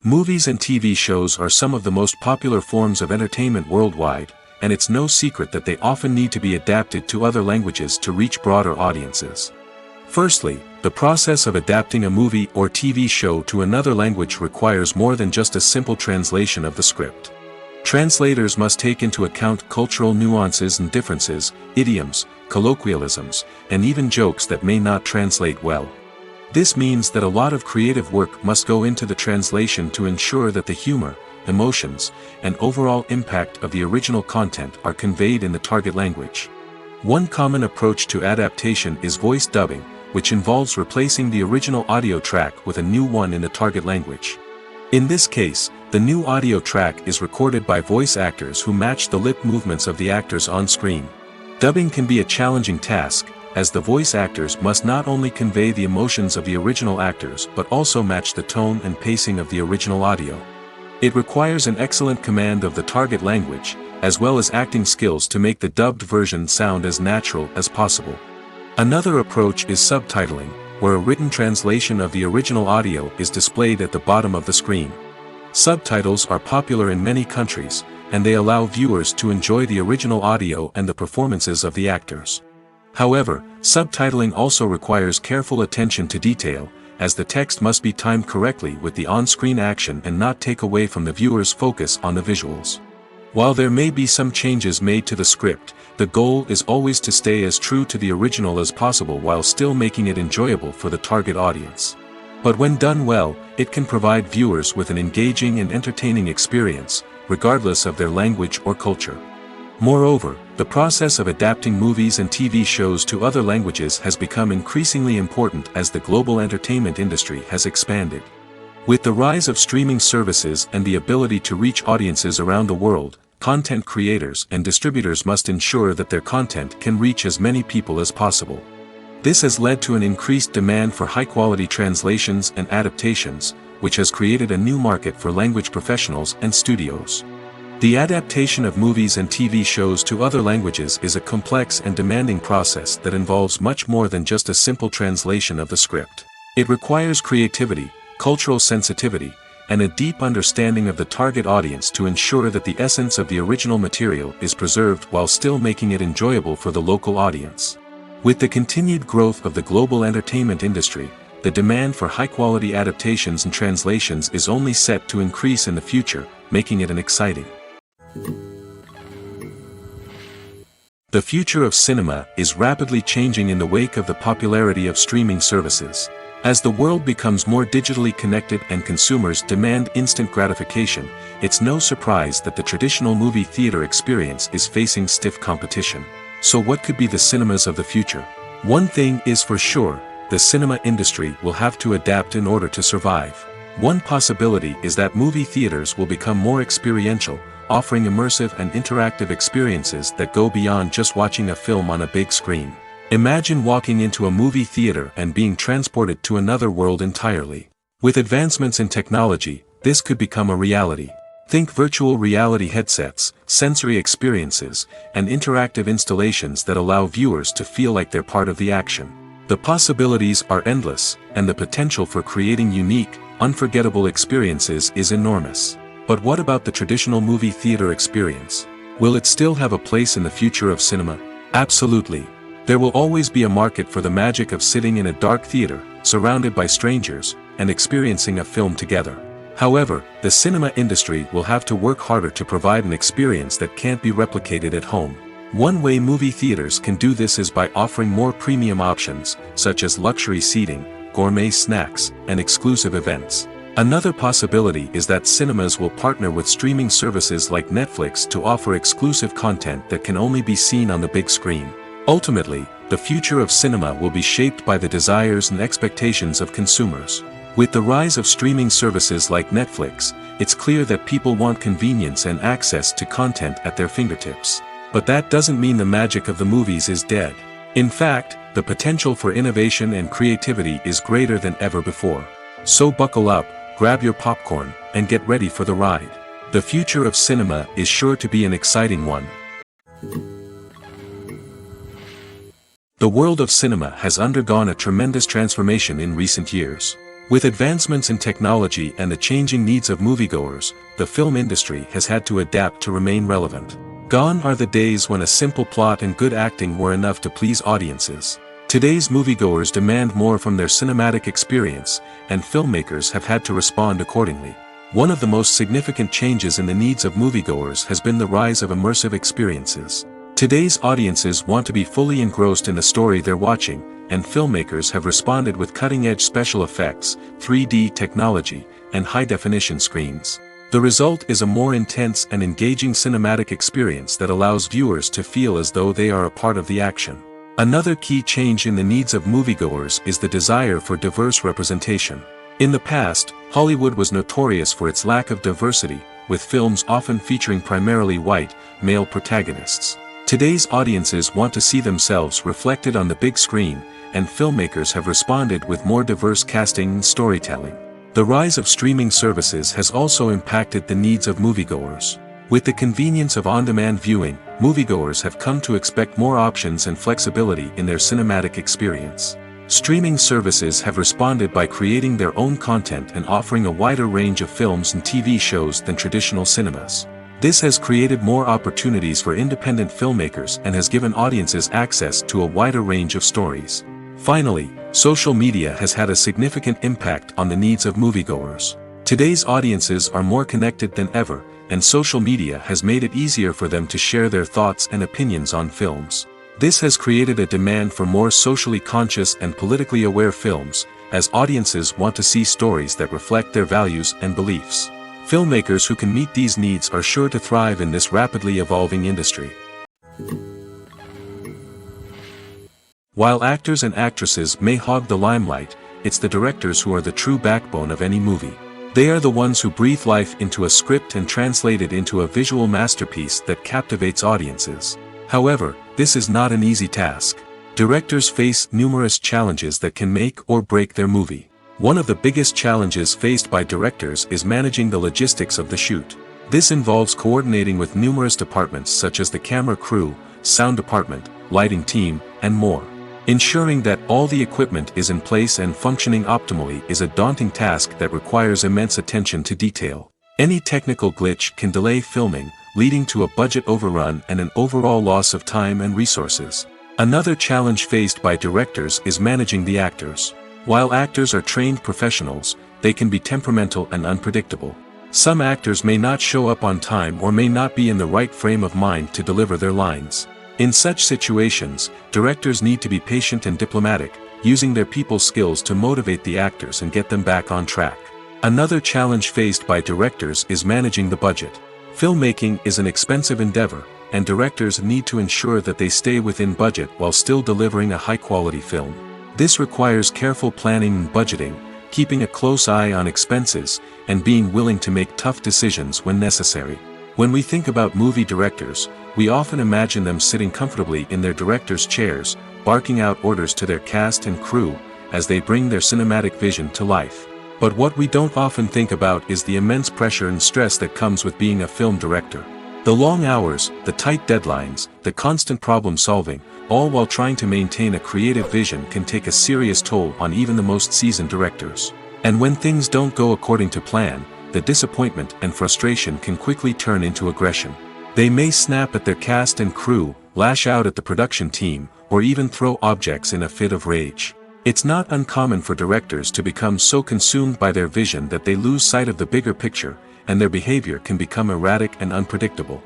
Movies and TV shows are some of the most popular forms of entertainment worldwide, and it's no secret that they often need to be adapted to other languages to reach broader audiences. Firstly, the process of adapting a movie or TV show to another language requires more than just a simple translation of the script. Translators must take into account cultural nuances and differences, idioms, colloquialisms, and even jokes that may not translate well. This means that a lot of creative work must go into the translation to ensure that the humor, emotions, and overall impact of the original content are conveyed in the target language. One common approach to adaptation is voice dubbing, which involves replacing the original audio track with a new one in the target language. In this case, the new audio track is recorded by voice actors who match the lip movements of the actors on screen. Dubbing can be a challenging task, as the voice actors must not only convey the emotions of the original actors but also match the tone and pacing of the original audio. It requires an excellent command of the target language, as well as acting skills to make the dubbed version sound as natural as possible. Another approach is subtitling, where a written translation of the original audio is displayed at the bottom of the screen. Subtitles are popular in many countries, and they allow viewers to enjoy the original audio and the performances of the actors. However, subtitling also requires careful attention to detail, as the text must be timed correctly with the on-screen action and not take away from the viewer's focus on the visuals. While there may be some changes made to the script, the goal is always to stay as true to the original as possible while still making it enjoyable for the target audience. But when done well, it can provide viewers with an engaging and entertaining experience, regardless of their language or culture. Moreover, the process of adapting movies and TV shows to other languages has become increasingly important as the global entertainment industry has expanded. With the rise of streaming services and the ability to reach audiences around the world, content creators and distributors must ensure that their content can reach as many people as possible. This has led to an increased demand for high-quality translations and adaptations, which has created a new market for language professionals and studios. The adaptation of movies and TV shows to other languages is a complex and demanding process that involves much more than just a simple translation of the script. It requires creativity, cultural sensitivity, and a deep understanding of the target audience to ensure that the essence of the original material is preserved while still making it enjoyable for the local audience. With the continued growth of the global entertainment industry, the demand for high-quality adaptations and translations is only set to increase in the future, making it an exciting. The future of cinema is rapidly changing in the wake of the popularity of streaming services. As the world becomes more digitally connected and consumers demand instant gratification, it's no surprise that the traditional movie theater experience is facing stiff competition. So what could be the cinemas of the future? One thing is for sure, the cinema industry will have to adapt in order to survive. One possibility is that movie theaters will become more experiential, offering immersive and interactive experiences that go beyond just watching a film on a big screen. Imagine walking into a movie theater and being transported to another world entirely. With advancements in technology, this could become a reality. Think virtual reality headsets, sensory experiences, and interactive installations that allow viewers to feel like they're part of the action. The possibilities are endless, and the potential for creating unique, unforgettable experiences is enormous. But what about the traditional movie theater experience? Will it still have a place in the future of cinema? Absolutely. There will always be a market for the magic of sitting in a dark theater, surrounded by strangers, and experiencing a film together. However, the cinema industry will have to work harder to provide an experience that can't be replicated at home. One way movie theaters can do this is by offering more premium options, such as luxury seating, gourmet snacks, and exclusive events. Another possibility is that cinemas will partner with streaming services like Netflix to offer exclusive content that can only be seen on the big screen. Ultimately, the future of cinema will be shaped by the desires and expectations of consumers. With the rise of streaming services like Netflix, it's clear that people want convenience and access to content at their fingertips. But that doesn't mean the magic of the movies is dead. In fact, the potential for innovation and creativity is greater than ever before. So buckle up, grab your popcorn, and get ready for the ride. The future of cinema is sure to be an exciting one. The world of cinema has undergone a tremendous transformation in recent years. With advancements in technology and the changing needs of moviegoers, the film industry has had to adapt to remain relevant. Gone are the days when a simple plot and good acting were enough to please audiences. Today's moviegoers demand more from their cinematic experience, and filmmakers have had to respond accordingly. One of the most significant changes in the needs of moviegoers has been the rise of immersive experiences. Today's audiences want to be fully engrossed in the story they're watching, and filmmakers have responded with cutting-edge special effects, 3D technology, and high-definition screens. The result is a more intense and engaging cinematic experience that allows viewers to feel as though they are a part of the action. Another key change in the needs of moviegoers is the desire for diverse representation. In the past, Hollywood was notorious for its lack of diversity, with films often featuring primarily white, male protagonists. Today's audiences want to see themselves reflected on the big screen, and filmmakers have responded with more diverse casting and storytelling. The rise of streaming services has also impacted the needs of moviegoers. With the convenience of on-demand viewing, moviegoers have come to expect more options and flexibility in their cinematic experience. Streaming services have responded by creating their own content and offering a wider range of films and TV shows than traditional cinemas. This has created more opportunities for independent filmmakers and has given audiences access to a wider range of stories. Finally, social media has had a significant impact on the needs of moviegoers. Today's audiences are more connected than ever, and social media has made it easier for them to share their thoughts and opinions on films. This has created a demand for more socially conscious and politically aware films, as audiences want to see stories that reflect their values and beliefs. Filmmakers who can meet these needs are sure to thrive in this rapidly evolving industry. While actors and actresses may hog the limelight, it's the directors who are the true backbone of any movie. They are the ones who breathe life into a script and translate it into a visual masterpiece that captivates audiences. However, this is not an easy task. Directors face numerous challenges that can make or break their movie. One of the biggest challenges faced by directors is managing the logistics of the shoot. This involves coordinating with numerous departments such as the camera crew, sound department, lighting team, and more. Ensuring that all the equipment is in place and functioning optimally is a daunting task that requires immense attention to detail. Any technical glitch can delay filming, leading to a budget overrun and an overall loss of time and resources. Another challenge faced by directors is managing the actors. While actors are trained professionals, they can be temperamental and unpredictable. Some actors may not show up on time or may not be in the right frame of mind to deliver their lines. In such situations, directors need to be patient and diplomatic, using their people skills to motivate the actors and get them back on track. Another challenge faced by directors is managing the budget. Filmmaking is an expensive endeavor, and directors need to ensure that they stay within budget while still delivering a high-quality film. This requires careful planning and budgeting, keeping a close eye on expenses, and being willing to make tough decisions when necessary. When we think about movie directors, we often imagine them sitting comfortably in their director's chairs, barking out orders to their cast and crew, as they bring their cinematic vision to life. But what we don't often think about is the immense pressure and stress that comes with being a film director. The long hours, the tight deadlines, the constant problem solving, all while trying to maintain a creative vision can take a serious toll on even the most seasoned directors. And when things don't go according to plan, the disappointment and frustration can quickly turn into aggression. They may snap at their cast and crew, lash out at the production team, or even throw objects in a fit of rage. It's not uncommon for directors to become so consumed by their vision that they lose sight of the bigger picture, and their behavior can become erratic and unpredictable.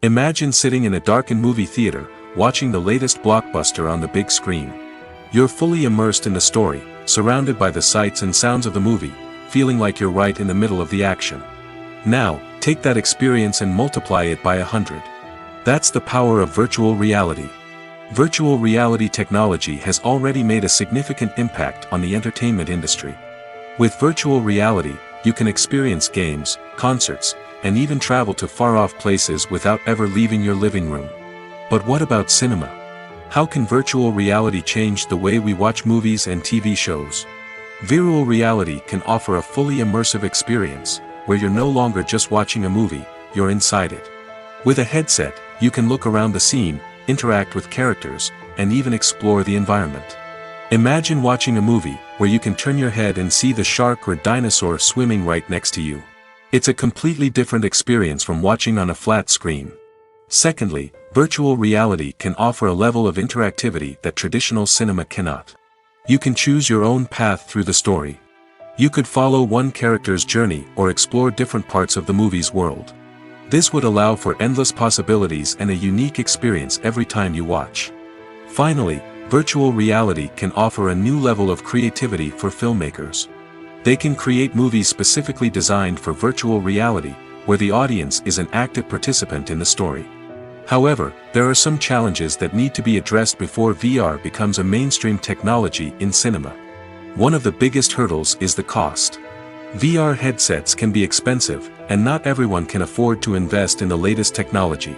Imagine sitting in a darkened movie theater, watching the latest blockbuster on the big screen. You're fully immersed in the story, surrounded by the sights and sounds of the movie, feeling like you're right in the middle of the action. Now, take that experience and multiply it by 100. That's the power of virtual reality. Virtual reality technology has already made a significant impact on the entertainment industry. With virtual reality, you can experience games, concerts, and even travel to far-off places without ever leaving your living room. But what about cinema? How can virtual reality change the way we watch movies and TV shows? Virtual reality can offer a fully immersive experience, where you're no longer just watching a movie, you're inside it. With a headset, you can look around the scene, interact with characters, and even explore the environment. Imagine watching a movie where you can turn your head and see the shark or dinosaur swimming right next to you. It's a completely different experience from watching on a flat screen. Secondly, virtual reality can offer a level of interactivity that traditional cinema cannot. You can choose your own path through the story. You could follow one character's journey or explore different parts of the movie's world. This would allow for endless possibilities and a unique experience every time you watch. Finally, virtual reality can offer a new level of creativity for filmmakers. They can create movies specifically designed for virtual reality, where the audience is an active participant in the story. However, there are some challenges that need to be addressed before VR becomes a mainstream technology in cinema. One of the biggest hurdles is the cost. VR headsets can be expensive, and not everyone can afford to invest in the latest technology.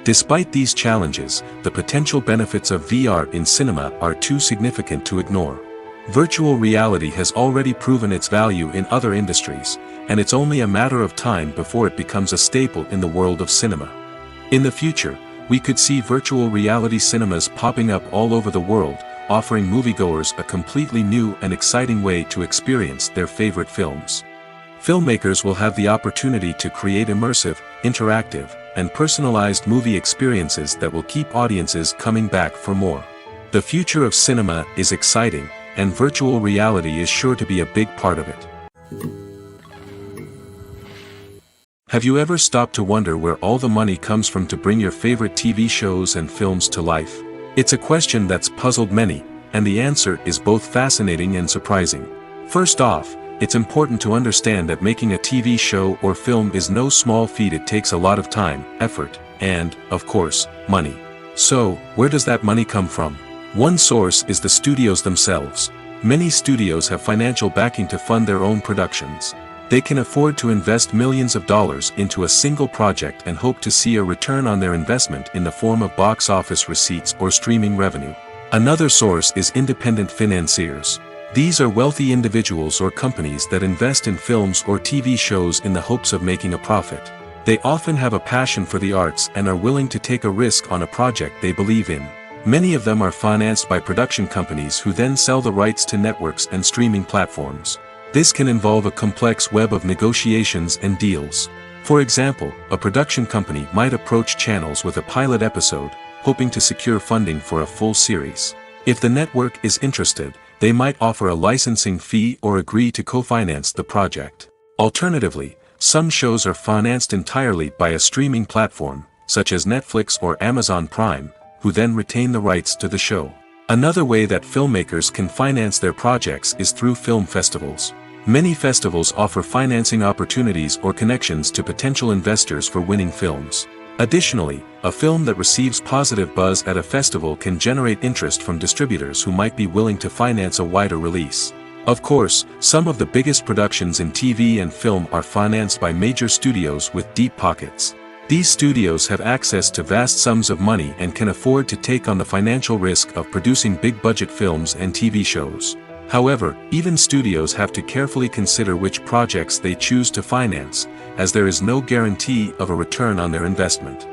Despite these challenges, the potential benefits of VR in cinema are too significant to ignore. Virtual reality has already proven its value in other industries, and it's only a matter of time before it becomes a staple in the world of cinema. In the future, we could see virtual reality cinemas popping up all over the world, offering moviegoers a completely new and exciting way to experience their favorite films. Filmmakers will have the opportunity to create immersive, interactive, and personalized movie experiences that will keep audiences coming back for more. The future of cinema is exciting, and virtual reality is sure to be a big part of it. Have you ever stopped to wonder where all the money comes from to bring your favorite TV shows and films to life? It's a question that's puzzled many, and the answer is both fascinating and surprising. First off, it's important to understand that making a TV show or film is no small feat. It takes a lot of time, effort, and, of course, money. So, where does that money come from? One source is the studios themselves. Many studios have financial backing to fund their own productions. They can afford to invest millions of dollars into a single project and hope to see a return on their investment in the form of box office receipts or streaming revenue. Another source is independent financiers. These are wealthy individuals or companies that invest in films or TV shows in the hopes of making a profit. They often have a passion for the arts and are willing to take a risk on a project they believe in. Many of them are financed by production companies who then sell the rights to networks and streaming platforms. This can involve a complex web of negotiations and deals. For example, a production company might approach channels with a pilot episode, hoping to secure funding for a full series. If the network is interested, they might offer a licensing fee or agree to co-finance the project. Alternatively, some shows are financed entirely by a streaming platform, such as Netflix or Amazon Prime, who then retain the rights to the show. Another way that filmmakers can finance their projects is through film festivals. Many festivals offer financing opportunities or connections to potential investors for winning films. Additionally, a film that receives positive buzz at a festival can generate interest from distributors who might be willing to finance a wider release. Of course, some of the biggest productions in TV and film are financed by major studios with deep pockets. These studios have access to vast sums of money and can afford to take on the financial risk of producing big-budget films and TV shows. However, even studios have to carefully consider which projects they choose to finance, as there is no guarantee of a return on their investment.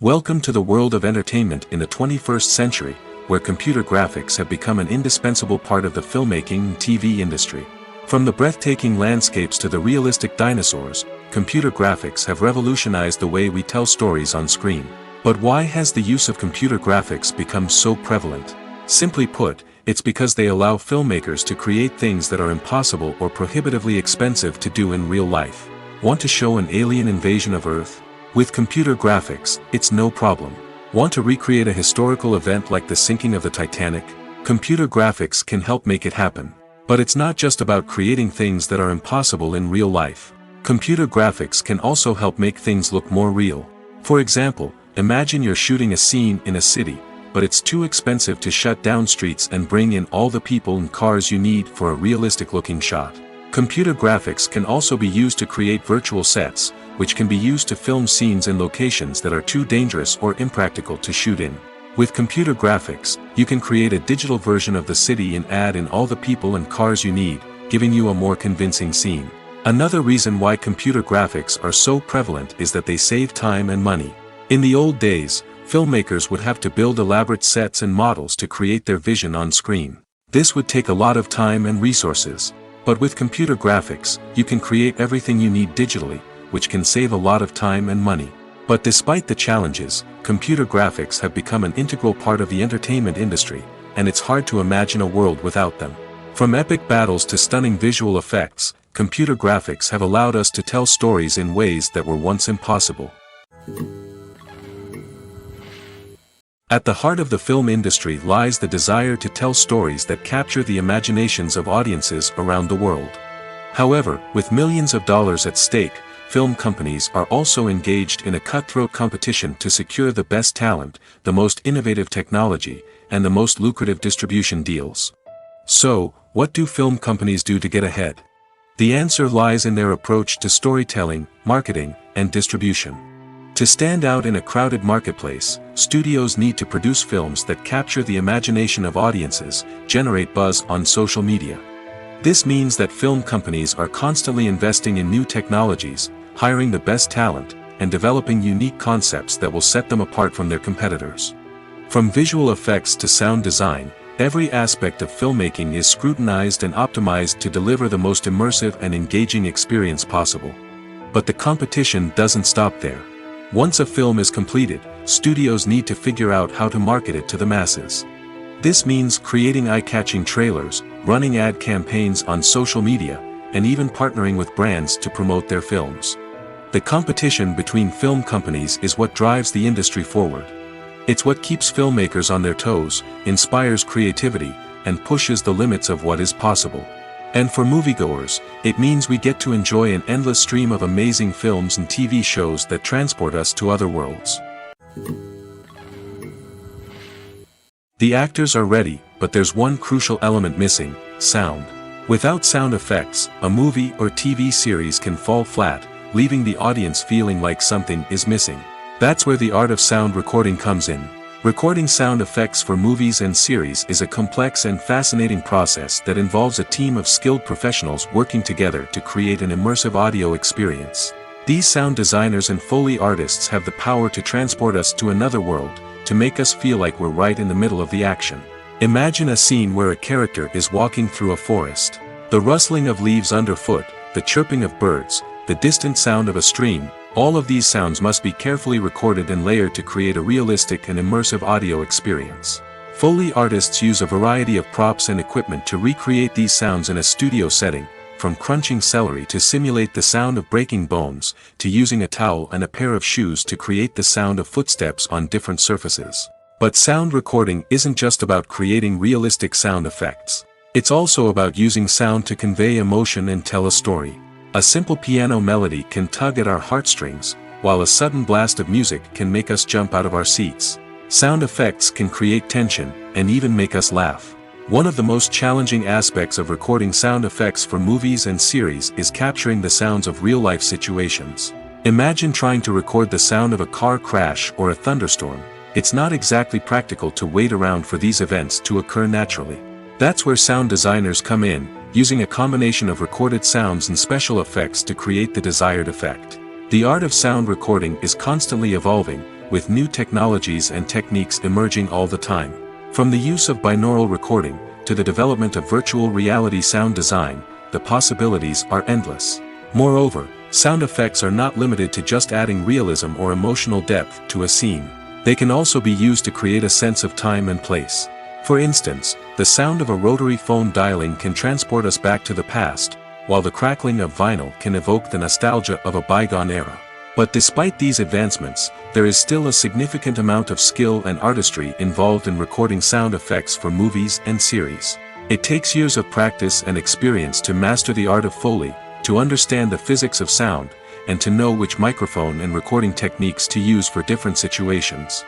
Welcome to the world of entertainment in the 21st century, where computer graphics have become an indispensable part of the filmmaking and TV industry. From the breathtaking landscapes to the realistic dinosaurs, computer graphics have revolutionized the way we tell stories on screen. But why has the use of computer graphics become so prevalent? Simply put, it's because they allow filmmakers to create things that are impossible or prohibitively expensive to do in real life. Want to show an alien invasion of Earth? With computer graphics, it's no problem. Want to recreate a historical event like the sinking of the Titanic? Computer graphics can help make it happen. But it's not just about creating things that are impossible in real life. Computer graphics can also help make things look more real. For example, imagine you're shooting a scene in a city, but it's too expensive to shut down streets and bring in all the people and cars you need for a realistic-looking shot. Computer graphics can also be used to create virtual sets, which can be used to film scenes in locations that are too dangerous or impractical to shoot in. With computer graphics, you can create a digital version of the city and add in all the people and cars you need, giving you a more convincing scene. Another reason why computer graphics are so prevalent is that they save time and money. In the old days, filmmakers would have to build elaborate sets and models to create their vision on screen. This would take a lot of time and resources. But with computer graphics, you can create everything you need digitally, which can save a lot of time and money. But despite the challenges, computer graphics have become an integral part of the entertainment industry, and it's hard to imagine a world without them. From epic battles to stunning visual effects, computer graphics have allowed us to tell stories in ways that were once impossible. At the heart of the film industry lies the desire to tell stories that capture the imaginations of audiences around the world. However, with millions of dollars at stake, film companies are also engaged in a cutthroat competition to secure the best talent, the most innovative technology, and the most lucrative distribution deals. So, what do film companies do to get ahead? The answer lies in their approach to storytelling, marketing, and distribution. To stand out in a crowded marketplace, studios need to produce films that capture the imagination of audiences, generate buzz on social media. This means that film companies are constantly investing in new technologies, hiring the best talent, and developing unique concepts that will set them apart from their competitors. From visual effects to sound design, every aspect of filmmaking is scrutinized and optimized to deliver the most immersive and engaging experience possible. But the competition doesn't stop there. Once a film is completed, studios need to figure out how to market it to the masses. This means creating eye-catching trailers, running ad campaigns on social media, and even partnering with brands to promote their films. The competition between film companies is what drives the industry forward. It's what keeps filmmakers on their toes, inspires creativity, and pushes the limits of what is possible. And for moviegoers, it means we get to enjoy an endless stream of amazing films and TV shows that transport us to other worlds. The actors are ready, but there's one crucial element missing: sound. Without sound effects, a movie or TV series can fall flat, leaving the audience feeling like something is missing. That's where the art of sound recording comes in. Recording sound effects for movies and series is a complex and fascinating process that involves a team of skilled professionals working together to create an immersive audio experience. These sound designers and Foley artists have the power to transport us to another world, to make us feel like we're right in the middle of the action. Imagine a scene where a character is walking through a forest. The rustling of leaves underfoot, the chirping of birds, the distant sound of a stream, all of these sounds must be carefully recorded and layered to create a realistic and immersive audio experience. Foley artists use a variety of props and equipment to recreate these sounds in a studio setting, from crunching celery to simulate the sound of breaking bones, to using a towel and a pair of shoes to create the sound of footsteps on different surfaces. But sound recording isn't just about creating realistic sound effects. It's also about using sound to convey emotion and tell a story. A simple piano melody can tug at our heartstrings, while a sudden blast of music can make us jump out of our seats. Sound effects can create tension, and even make us laugh. One of the most challenging aspects of recording sound effects for movies and series is capturing the sounds of real-life situations. Imagine trying to record the sound of a car crash or a thunderstorm. It's not exactly practical to wait around for these events to occur naturally. That's where sound designers come in, using a combination of recorded sounds and special effects to create the desired effect. The art of sound recording is constantly evolving, with new technologies and techniques emerging all the time. From the use of binaural recording, to the development of virtual reality sound design, the possibilities are endless. Moreover, sound effects are not limited to just adding realism or emotional depth to a scene. They can also be used to create a sense of time and place. For instance, the sound of a rotary phone dialing can transport us back to the past, while the crackling of vinyl can evoke the nostalgia of a bygone era. But despite these advancements, there is still a significant amount of skill and artistry involved in recording sound effects for movies and series. It takes years of practice and experience to master the art of Foley, to understand the physics of sound, and to know which microphone and recording techniques to use for different situations.